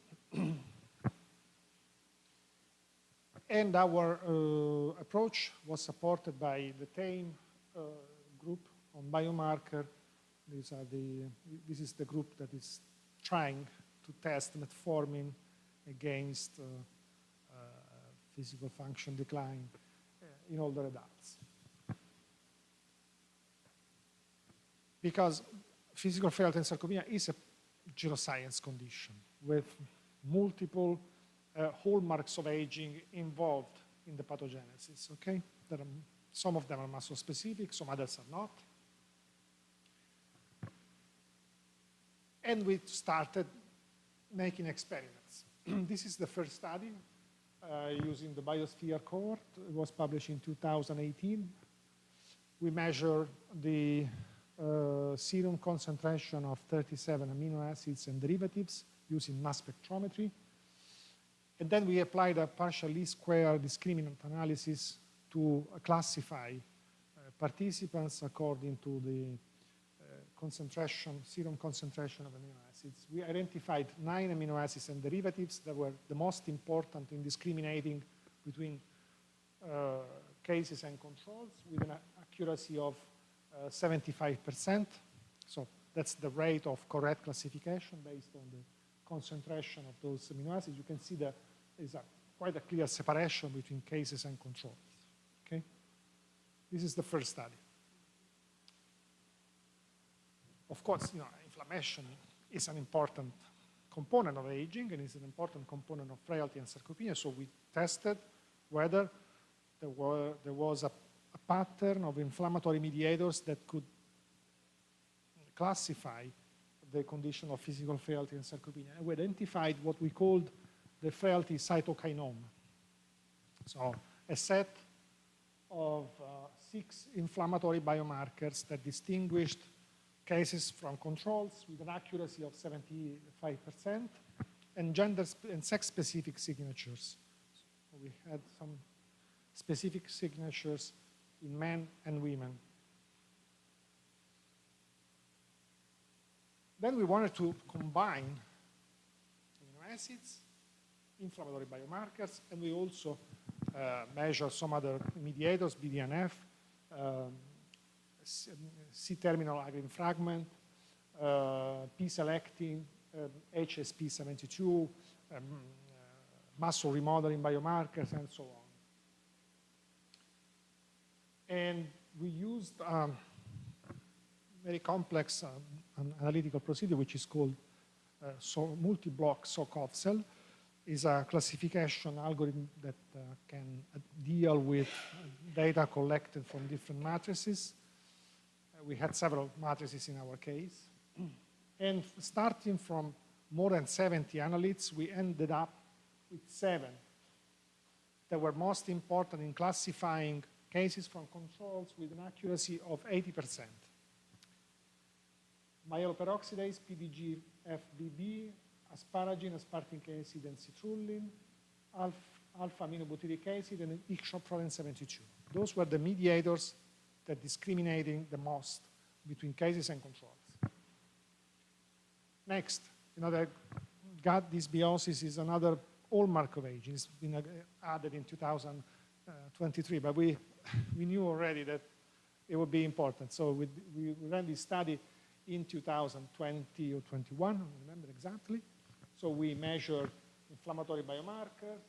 And our approach was supported by the TAME group on biomarker. This is the group that is trying to test metformin against physical function decline in older adults. Because physical frailty and sarcopenia is a geroscience condition with multiple hallmarks of aging involved in the pathogenesis, okay? Some of them are muscle-specific, some others are not. And we started making experiments. This is the first study using the BIOSPHERE cohort. It was published in 2018. We measure the serum concentration of 37 amino acids and derivatives using mass spectrometry. And then we applied a partial least square discriminant analysis to classify participants according to the concentration, serum concentration of amino acids. We identified 9 amino acids and derivatives that were the most important in discriminating between cases and controls with an accuracy of 75%. So that's the rate of correct classification based on the concentration of those amino acids. You can see that there is quite a clear separation between cases and controls. Okay? This is the first study. Of course, inflammation is an important component of aging and is an important component of frailty and sarcopenia. So we tested whether there was a pattern of inflammatory mediators that could classify the condition of physical frailty and sarcopenia. And we identified what we called the frailty cytokinome. So a set of 6 inflammatory biomarkers that distinguished cases from controls with an accuracy of 75% and gender and sex-specific signatures. So we had some specific signatures in men and women. Then we wanted to combine amino acids, inflammatory biomarkers, and we also measure some other mediators, BDNF, C-terminal aggregate fragment, P-selectin, HSP72, muscle remodeling biomarkers, and so on. And we used a very complex analytical procedure, which is called multi-block SOCOVCEL. Is a classification algorithm that can deal with data collected from different matrices. We had several matrices in our case. And starting from more than 70 analytes, we ended up with 7 that were most important in classifying cases from controls with an accuracy of 80%. Myeloperoxidase, PDGFBB, asparagine, aspartic acid, and citrulline, alpha-aminobutyric acid, and protein 72. Those were the mediators that discriminating the most between cases and controls. Next, gut dysbiosis is another hallmark of aging. It's been added in 2023, but we knew already that it would be important. So we ran this study in 2020 or 21, I don't remember exactly. So we measured inflammatory biomarkers,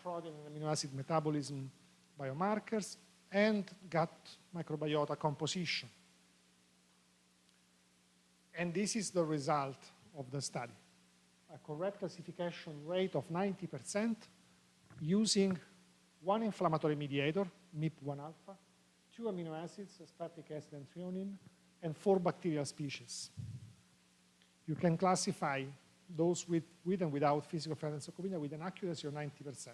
protein and amino acid metabolism biomarkers, and gut microbiota composition. And this is the result of the study. A correct classification rate of 90% using 1 inflammatory mediator, MIP1 alpha, 2 amino acids, aspartic acid and threonine, and 4 bacterial species. You can classify those with and without physical frailty and sarcopenia with an accuracy of 90%.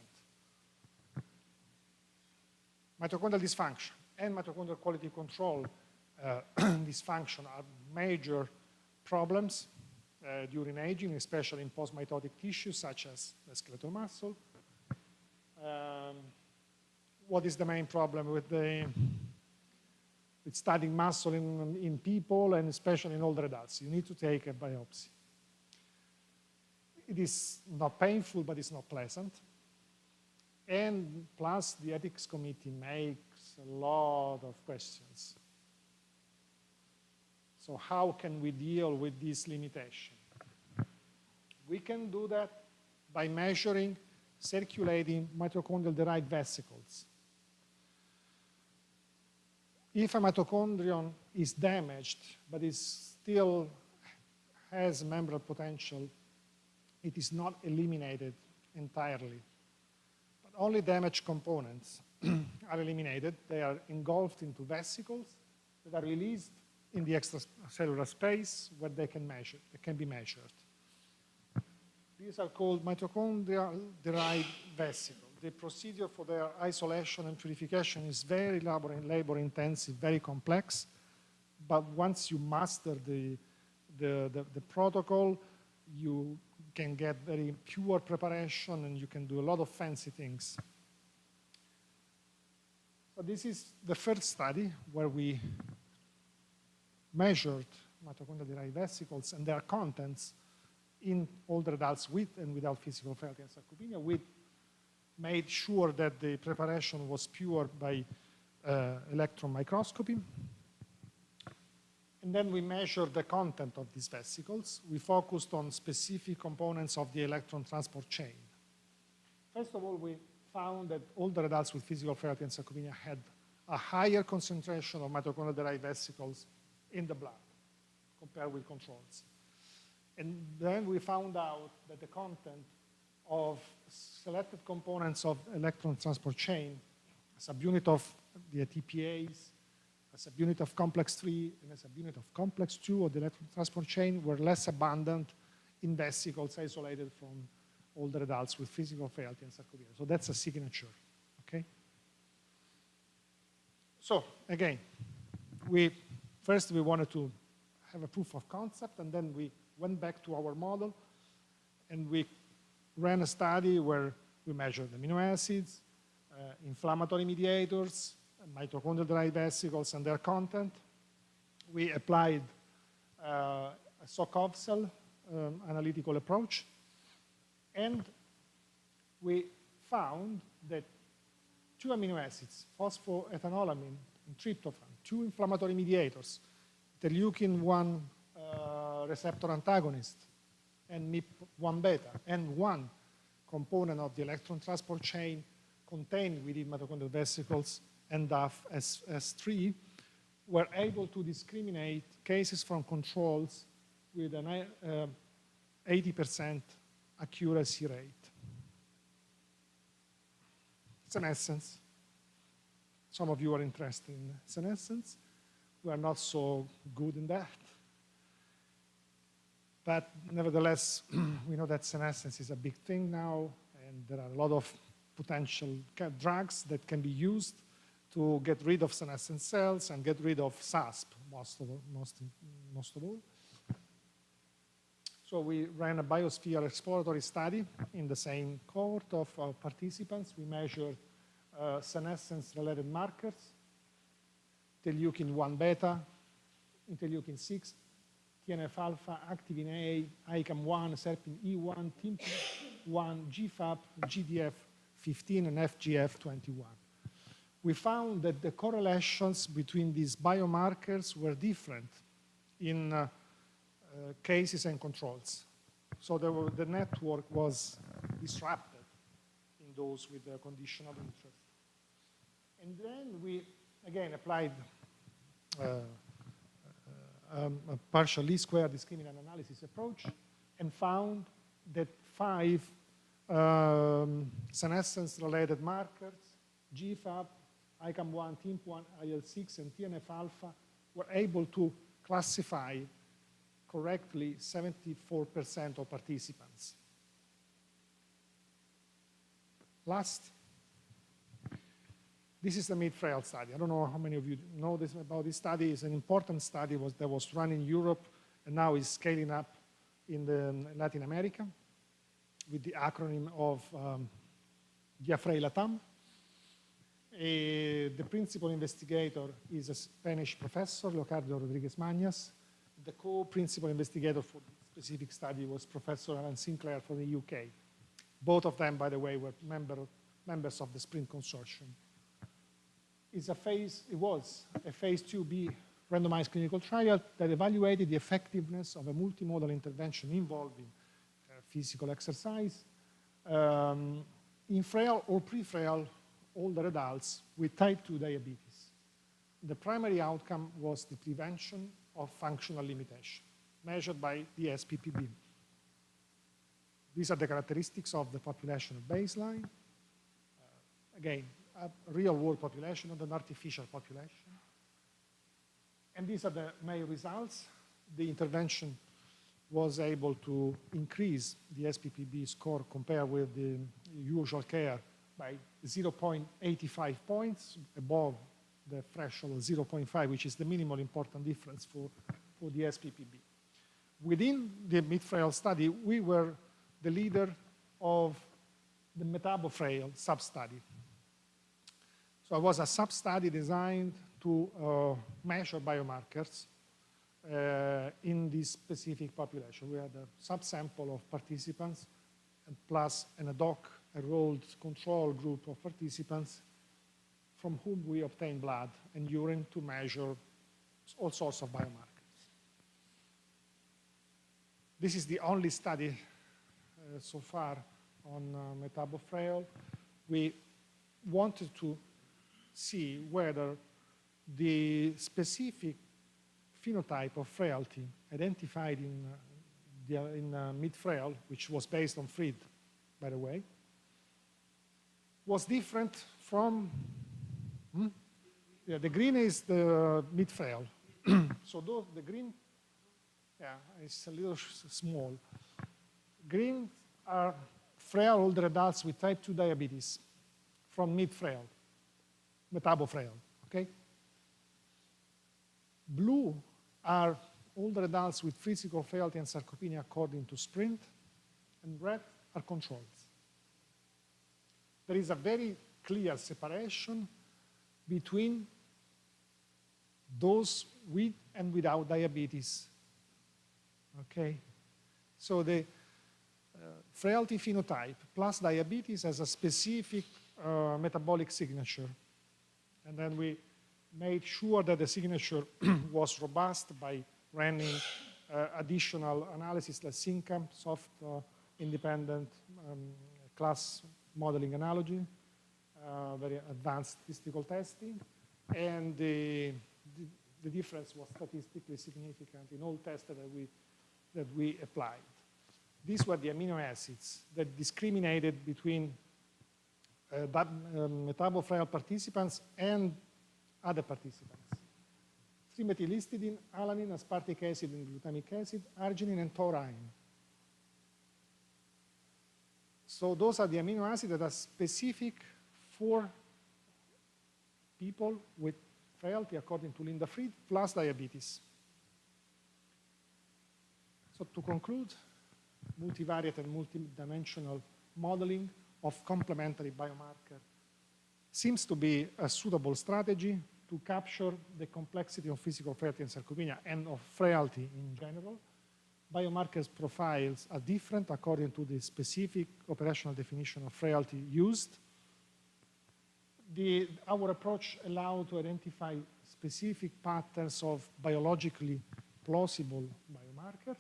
Mitochondrial dysfunction and mitochondrial quality control dysfunction are major problems during aging, especially in post-mitotic tissues such as the skeletal muscle. What is the main problem with studying muscle in people and especially in older adults? You need to take a biopsy. It is not painful, but it's not pleasant. And plus, the ethics committee makes a lot of questions. So how can we deal with this limitation? We can do that by measuring circulating mitochondrial-derived vesicles. If a mitochondrion is damaged, but it still has membranous potential, it is not eliminated entirely. But But only damaged components are eliminated. They are engulfed into vesicles that are released in the extracellular space where they can be measured. These are called mitochondrial-derived vesicles. The procedure for their isolation and purification is very labor-intensive, very complex. But once you master the protocol, you can get very pure preparation and you can do a lot of fancy things. So this is the first study where we measured mitochondrial-derived vesicles and their contents in older adults with and without physical frailty and sarcopenia. We made sure that the preparation was pure by electron microscopy. And then we measured the content of these vesicles. We focused on specific components of the electron transport chain. First of all, we found that older adults with physical frailty and sarcopenia had a higher concentration of mitochondrial-derived vesicles in the blood compared with controls. And then we found out that the content of selected components of electron transport chain, a subunit of the TPAs, a subunit of complex 3, and a subunit of complex 2 of the electron transport chain were less abundant in vesicles isolated from older adults with physical frailty and sarcopenia. So that's a signature, okay? So again, first we wanted to have a proof of concept, and then we went back to our model, and we ran a study where we measured amino acids, inflammatory mediators, mitochondrial-derived vesicles and their content. We applied a Sokov cell analytical approach, and we found that 2 amino acids, phosphoethanolamine and tryptophan, 2 inflammatory mediators, interleukin-1 receptor antagonist, and MIP-1 beta, and 1 component of the electron transport chain contained within mitochondrial vesicles and DAF-S3, were able to discriminate cases from controls with an 80% accuracy rate. Senescence. Some of you are interested in senescence. We are not so good in that. But nevertheless, we know that senescence is a big thing now, and there are a lot of potential drugs that can be used to get rid of senescent cells and get rid of SASP, most of all. So we ran a BIOSPHERE exploratory study in the same cohort of participants. We measured senescence-related markers, interleukin-1 beta, interleukin-6, TNF-alpha, activin A, ICAM-1, serpin E1, TIMP-1, GFAP, GDF-15, and FGF-21. We found that the correlations between these biomarkers were different in cases and controls. So the network was disrupted in those with a condition of interest. And then we, again, applied a partial least square discriminant analysis approach and found that 5 senescence-related markers, GFAP, ICAM-1, TIMP-1, IL-6, and TNF-alpha, were able to classify correctly 74% of participants. Last, this is the mid-frail study. I don't know how many of you know this about this study. It's an important study that was run in Europe and now is scaling up in Latin America with the acronym of DIAFRAIL-LATAM. The principal investigator is a Spanish professor, Leocardo Rodriguez Mañas. The co-principal investigator for the specific study was Professor Alan Sinclair from the UK. Both of them, by the way, were members of the SPRINTT consortium. It was a phase 2B randomized clinical trial that evaluated the effectiveness of a multimodal intervention involving physical exercise in frail or pre-frail older adults with type 2 diabetes. The primary outcome was the prevention of functional limitation, measured by the SPPB. These are the characteristics of the population at baseline. again, a real-world population, not an artificial population. And these are the main results. The intervention was able to increase the SPPB score compared with the usual care by 0.85 points above the threshold of 0.5, which is the minimal important difference for the SPPB. Within the mid-frail study, we were the leader of the metabofrail sub-study. So it was a sub-study designed to measure biomarkers in this specific population. We had a subsample of participants and plus an ad hoc enrolled control group of participants from whom we obtained blood and urine to measure all sorts of biomarkers. This is the only study so far on metabofrail. We wanted to see whether the specific phenotype of frailty identified in mid-frail, which was based on SPRINTT, by the way, was different from, yeah, the green is the mid-frail. So the green, yeah, it's a little small. Green are frail older adults with type 2 diabetes from mid-frail, metabofrail, okay? Blue are older adults with physical frailty and sarcopenia according to SPRINTT, and red are controls. There is a very clear separation between those with and without diabetes, okay? So the frailty phenotype plus diabetes has a specific metabolic signature. And then we made sure that the signature was robust by running additional analysis like SYNCAM, soft independent class modeling analogy, very advanced statistical testing, and the difference was statistically significant in all tests that we applied. These were the amino acids that discriminated between metabofrail participants and other participants. 3-methylhistidine, alanine, aspartic acid, and glutamic acid, arginine, and taurine. So those are the amino acids that are specific for people with frailty according to Linda Fried plus diabetes. So to conclude, multivariate and multidimensional modeling of complementary biomarker seems to be a suitable strategy to capture the complexity of physical frailty and sarcopenia and of frailty in general. Biomarkers profiles are different according to the specific operational definition of frailty used. Our approach allowed to identify specific patterns of biologically plausible biomarkers.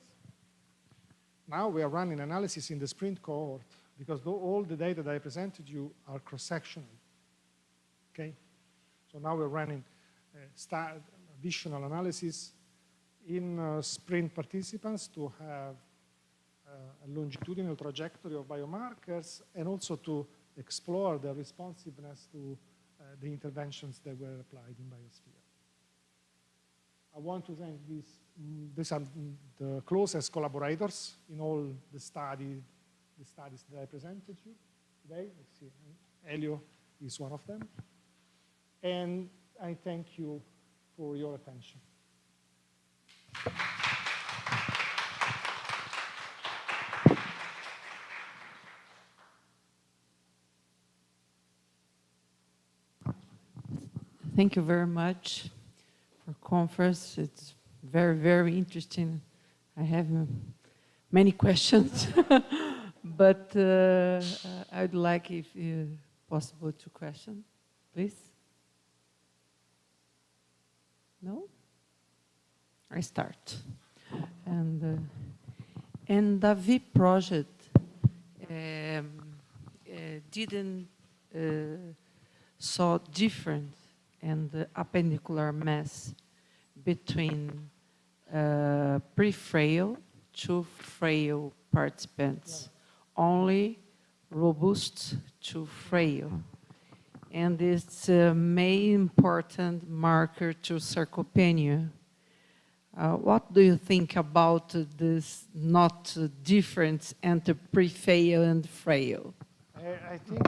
Now we are running analysis in the SPRINTT cohort because all the data that I presented you are cross-sectional. Okay? So now we're running additional analysis in SPRINTT participants to have a longitudinal trajectory of biomarkers and also to explore the responsiveness to the interventions that were applied in BIOSPHERE. I want to thank these are the closest collaborators in all the studies that I presented you today. Let's see, Elio is one of them. And I thank you for your attention. Thank you very much for conference. It's very, very interesting. I have many questions, but I'd like, if possible, 2 questions, please. No? I start. And the VIP project didn't saw difference in the appendicular mass between pre-frail to frail participants, only robust to frail. and it's a main important marker to sarcopenia. What do you think about this not difference entre pre-frail and frail? I think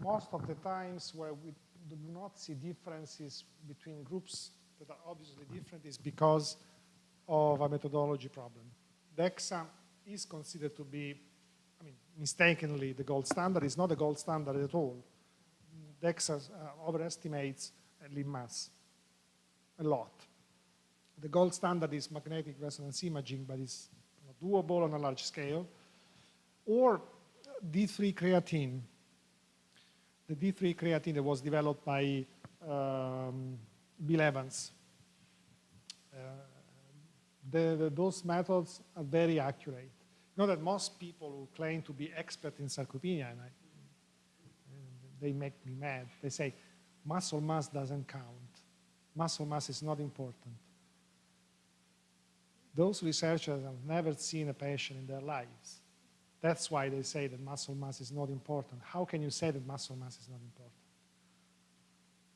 most of the times where we do not see differences between groups that are obviously different is because of a methodology problem. DEXA is considered to be, I mean, mistakenly the gold standard. It's not the gold standard at all. DEXA overestimates limb mass a lot. The gold standard is magnetic resonance imaging, but it's not doable on a large scale. Or D3 creatine. The D3 creatine that was developed by Bill Evans. Those methods are very accurate. You know that most people who claim to be expert in sarcopenia, and they make me mad. They say, muscle mass doesn't count. Muscle mass is not important. Those researchers have never seen a patient in their lives. That's why they say that muscle mass is not important. How can you say that muscle mass is not important?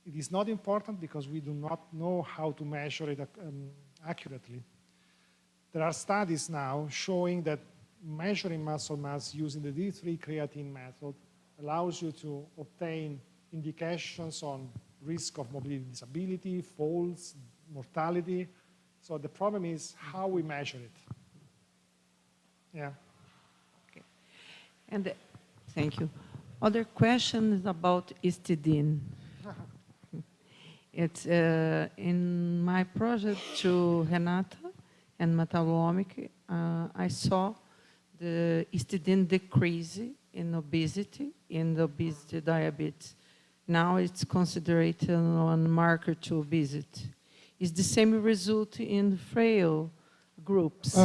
It is not important because we do not know how to measure it accurately. There are studies now showing that measuring muscle mass using the D3 creatine method allows you to obtain indications on risk of mobility disability, falls, mortality. So the problem is how we measure it. Yeah. Okay. And thank you. Other question is about histidine. It's in my project to Renata and metabolomic, I saw the histidine decrease in obesity, diabetes. Now it's considered one marker to obesity. Is the same result in frail groups.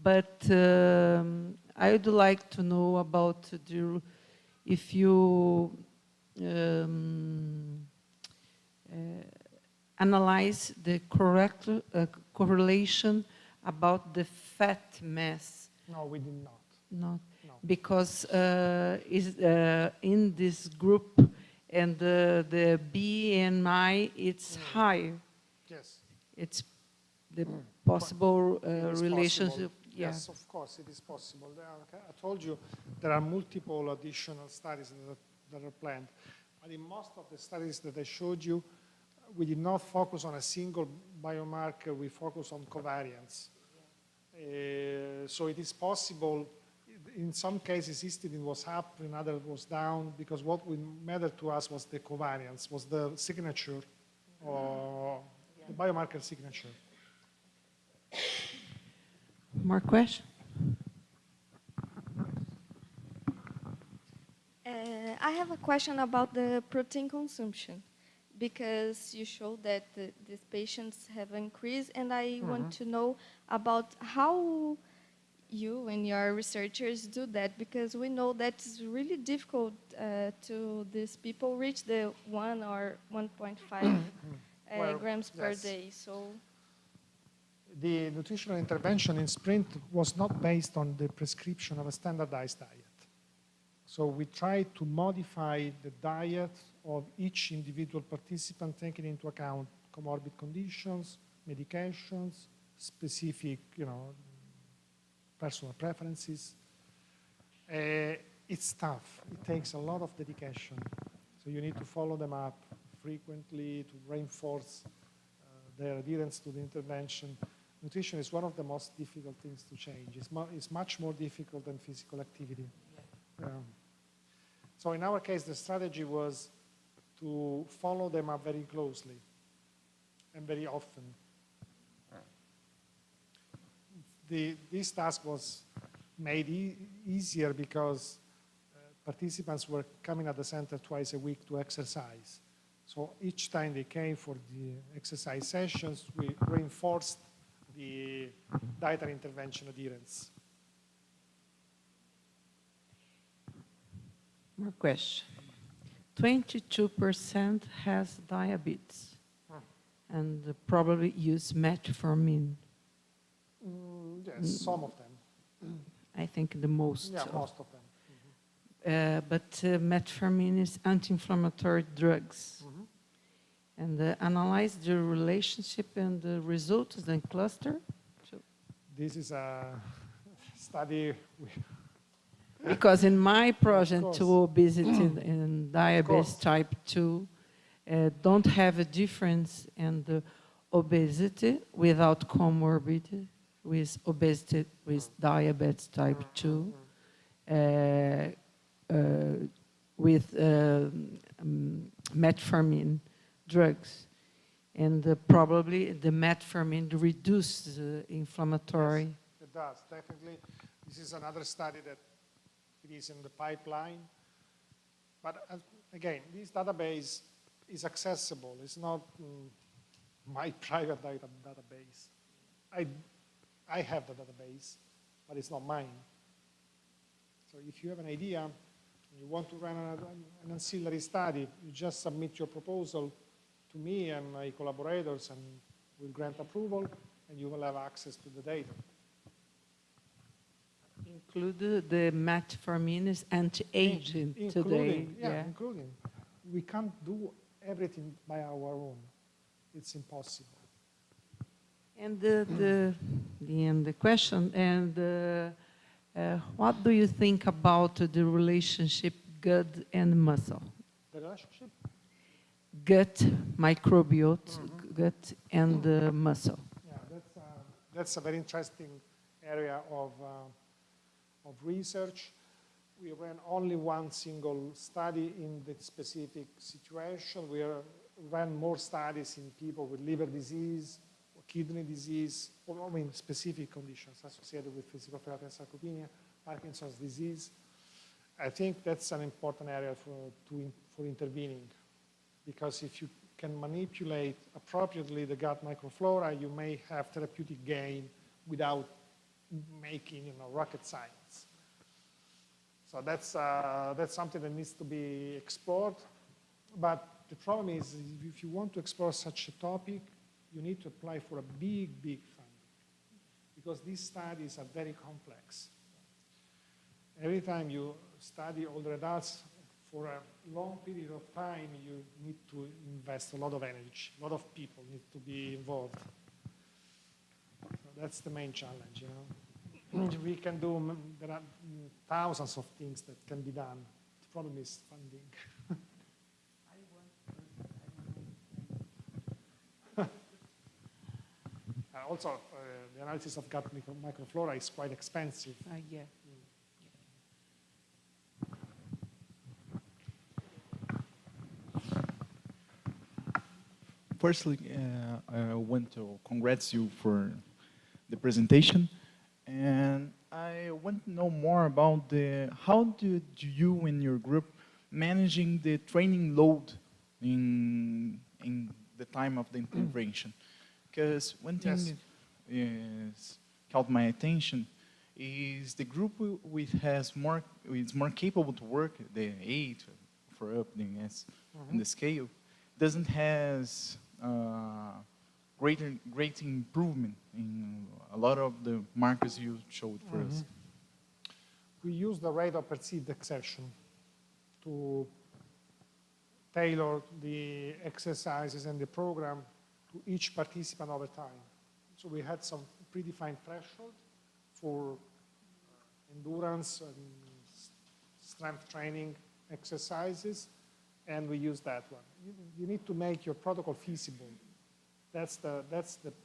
But I would like to know about if you analyze the correct correlation about the fat mass. No, we did not. Not No. because in this group and the BMI it's higher. Yes. It's the possible relationship. Possible. Yes, of course, it is possible. I told you there are multiple additional studies that are planned. But in most of the studies that I showed you, we did not focus on a single biomarker, we focus on covariance. So it is possible, in some cases histidine was up, in others was down, because what mattered to us was the covariance, was the signature, or the biomarker signature. More questions? I have a question about the protein consumption, because you showed that these patients have increased, and I want to know about how you and your researchers do that, because we know that it's really difficult to these people reach the 1 or 1.5 grams per day. So the nutritional intervention in SPRINTT was not based on the prescription of a standardized diet. So we tried to modify the diet of each individual participant, taking into account comorbid conditions, medications, specific, personal preferences. It's tough. It takes a lot of dedication. So you need to follow them up frequently to reinforce their adherence to the intervention. Nutrition is one of the most difficult things to change. It's much more difficult than physical activity. So in our case, the strategy was to follow them up very closely and very often. This task was made easier because participants were coming at the center twice a week to exercise. So each time they came for the exercise sessions, we reinforced the dietary intervention adherence. More question. 22% has diabetes and probably use metformin. Yes, some of them. I think the most. Yeah, most of them. but metformin is anti-inflammatory drugs. And analyze the relationship and the results and cluster. This is a study. Because in my project to obesity and diabetes type 2, don't have a difference in the obesity without comorbidity, with obesity with diabetes type 2, with metformin drugs. And probably the metformin reduces inflammatory. Yes, it does, definitely. This is another study that it is in the pipeline. But again, this database is accessible. It's not my private database. I have the database, but it's not mine. So if you have an idea, and you want to run an ancillary study, you just submit your proposal to me and my collaborators, and we'll grant approval, and you will have access to the data. Include the metformin is anti-aging today. Yeah, including. We can't do everything by our own. It's impossible. And the question, and what do you think about the relationship gut and muscle? The relationship? Gut, microbiota, gut and muscle. Yeah, that's a very interesting area of research. We ran only one single study in that specific situation. We ran more studies in people with liver disease, or kidney disease, or I mean specific conditions associated with physical frailty and sarcopenia, Parkinson's disease. I think that's an important area for intervening, because if you can manipulate appropriately the gut microflora, you may have therapeutic gain without making rocket science. So that's something that needs to be explored. But the problem is, if you want to explore such a topic, you need to apply for a big, big funding, because these studies are very complex. Every time you study older adults for a long period of time, you need to invest a lot of energy. A lot of people need to be involved. So that's the main challenge, We can do, there are thousands of things that can be done. The problem is funding. Also, the analysis of gut microflora is quite expensive. Yeah. Firstly, I want to congratulate you for the presentation, and I want to know more about how do you and your group managing the training load in the time of the intervention? Because one thing is caught my attention is the group is more capable to work, the 8 for up in the scale, doesn't has great improvement in a lot of the markers you showed for us. We use the rate of perceived exertion to tailor the exercises and the program to each participant over time. So we had some predefined threshold for endurance and strength training exercises, and we use that one. You need to make your protocol feasible. That's the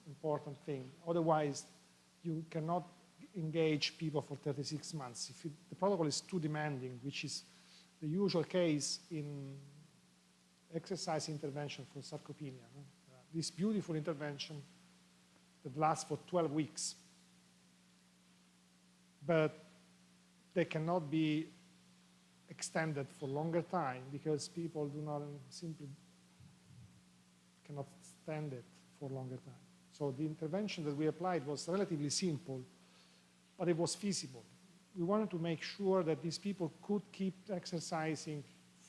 important thing. Otherwise, you cannot engage people for 36 months. If the protocol is too demanding, which is the usual case in exercise intervention for sarcopenia. This beautiful intervention that lasts for 12 weeks. But they cannot be extended for longer time because people do not simply cannot stand it for longer time. So the intervention that we applied was relatively simple, but it was feasible. We wanted to make sure that these people could keep exercising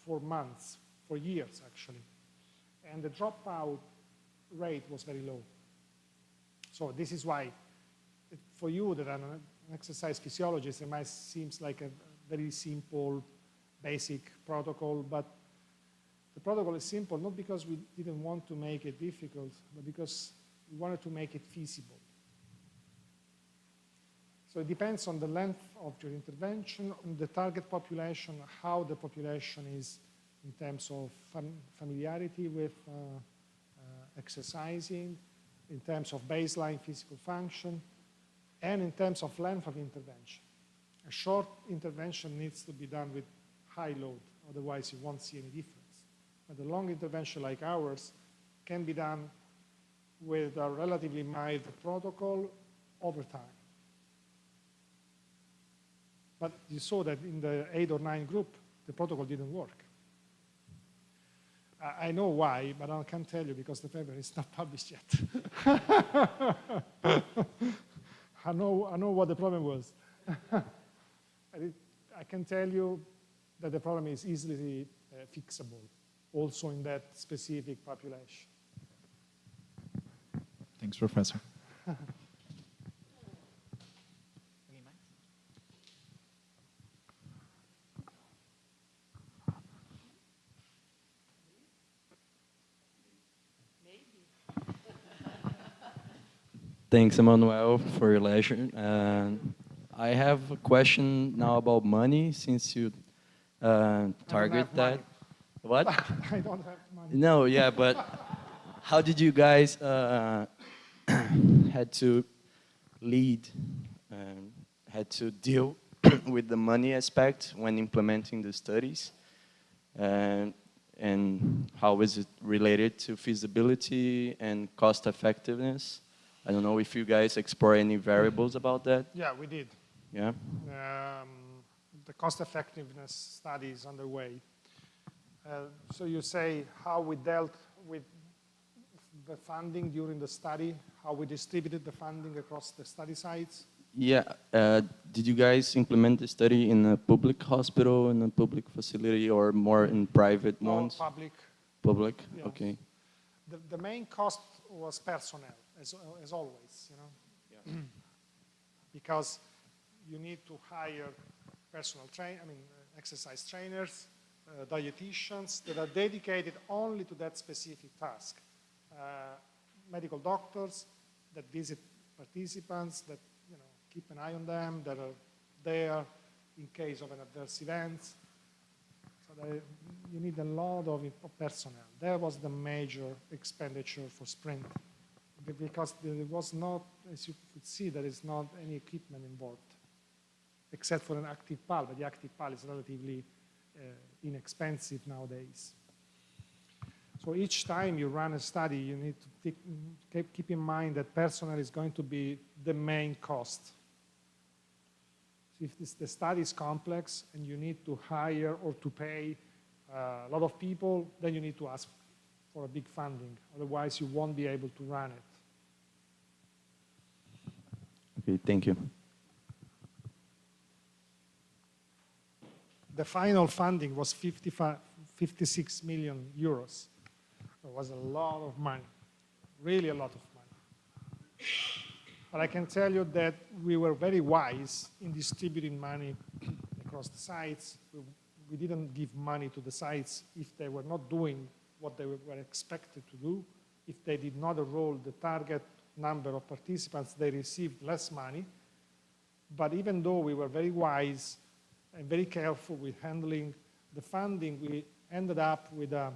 for months, for years actually. And the dropout rate was very low. So this is why, for you that are an exercise physiologist, it might seem like a very simple basic protocol, but the protocol is simple, not because we didn't want to make it difficult, but because we wanted to make it feasible. So it depends on the length of your intervention, on the target population, how the population is in terms of familiarity with exercising, in terms of baseline physical function, and in terms of length of intervention. A short intervention needs to be done with high load, otherwise you won't see any difference. But a long intervention like ours can be done with a relatively mild protocol over time. But you saw that in the 8 or 9 group, the protocol didn't work. I know why, but I can't tell you because the paper is not published yet. I know what the problem was. I can tell you that the problem is easily fixable, also in that specific population. Thanks, Professor. Thanks, Emanuele, for your lecture. I have a question now about money, since you target that. Money. What? I don't have money. No, yeah, but how did you guys had to lead, had to deal with the money aspect when implementing the studies? And how is it related to feasibility and cost effectiveness? I don't know if you guys explore any variables about that. Yeah, we did. Yeah. The cost effectiveness study is underway. So you say how we dealt with the funding during the study, how we distributed the funding across the study sites? Yeah. Did you guys implement the study in a public hospital, in a public facility, or more in private ones? Public. Public? Yes. Okay. The main cost was personnel, as always, you know. Yeah. Because you need to hire exercise trainers, dietitians that are dedicated only to that specific task. Medical doctors that visit participants, that keep an eye on them, that are there in case of an adverse event. So you need a lot of personnel. That was the major expenditure for SPRINTT, because there was not, as you could see, there is not any equipment involved, except for an active PAL, but the active PAL is relatively inexpensive nowadays. So each time you run a study, you need to keep in mind that personnel is going to be the main cost. So if the study is complex and you need to hire or to pay a lot of people, then you need to ask for a big funding. Otherwise, you won't be able to run it. Okay, thank you. The final funding was 56 million euros. It was a lot of money, really a lot of money. But I can tell you that we were very wise in distributing money across the sites. We didn't give money to the sites if they were not doing what they were expected to do. If they did not enroll the target number of participants, they received less money. But even though we were very wise and very careful with handling the funding, we ended up with a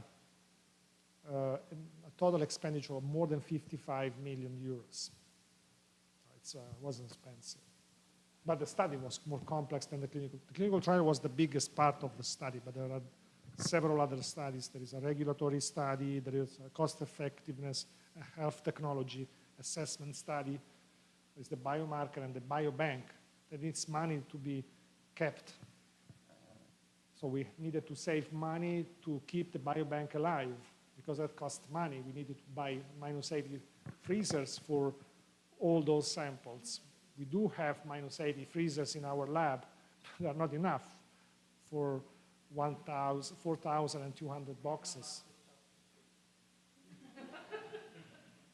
total expenditure of more than 55 million euros. It wasn't expensive. But the study was more complex than the clinical. The clinical trial was the biggest part of the study, but there are several other studies. There is a regulatory study, there is a cost effectiveness, a health technology assessment study, there's the biomarker and the biobank that needs money to be kept. So we needed to save money to keep the biobank alive. Because that cost money, we needed to buy -80 freezers for all those samples. We do have -80 freezers in our lab, but they are not enough for 4,200 boxes.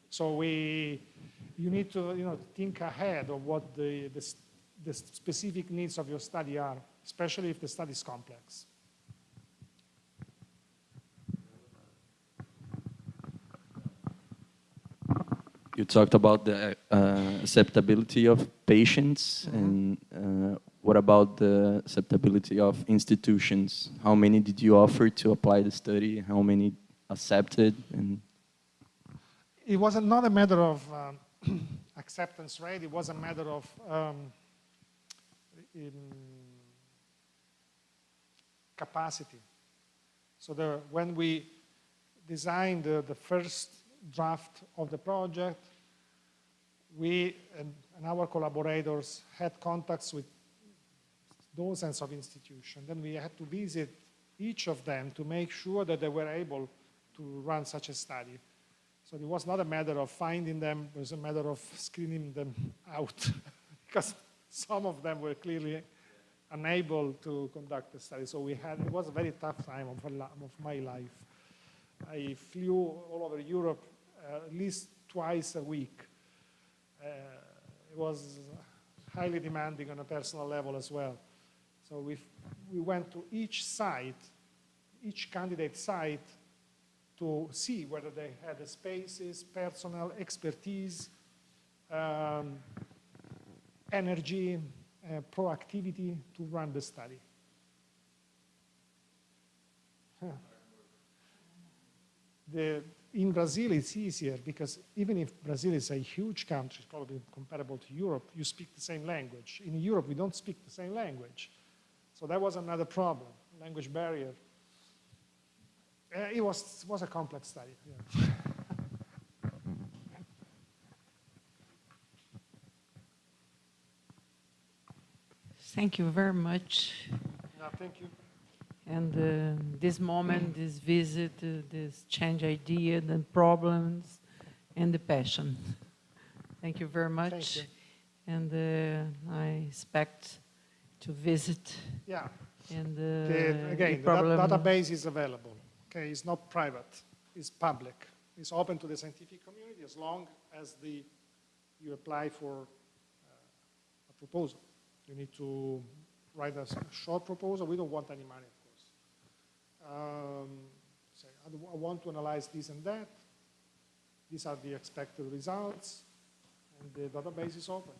So you need to think ahead of what the specific needs of your study are, especially if the study is complex. you talked about the acceptability of patients, and what about the acceptability of institutions? How many did you offer to apply the study? How many accepted? And it was not a matter of acceptance rate. It was a matter of capacity. So when we designed the first draft of the project, we and our collaborators had contacts with dozens of institutions. Then we had to visit each of them to make sure that they were able to run such a study. So it was not a matter of finding them, it was a matter of screening them out because some of them were clearly unable to conduct the study. So it was a very tough time of my life. I flew all over Europe at least twice a week. It was highly demanding on a personal level as well. So we went to each site, each candidate site, to see whether they had the spaces, personnel, expertise, energy, proactivity to run the study. In Brazil, it's easier because even if Brazil is a huge country, probably comparable to Europe, you speak the same language. In Europe, we don't speak the same language. So that was another problem, language barrier. It was a complex study. Yeah. Thank you very much. No, thank you. And this moment, this visit, this change idea, the problems, and the passion. Thank you very much. Thank you. And I expect to visit. Yeah. And again, the database is available. Okay, it's not private. It's public. It's open to the scientific community as long as you apply for a proposal. You need to write a short proposal. We don't want any money, of course. Say, I want to analyze this and that. These are the expected results. And the database is open.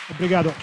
Obrigado.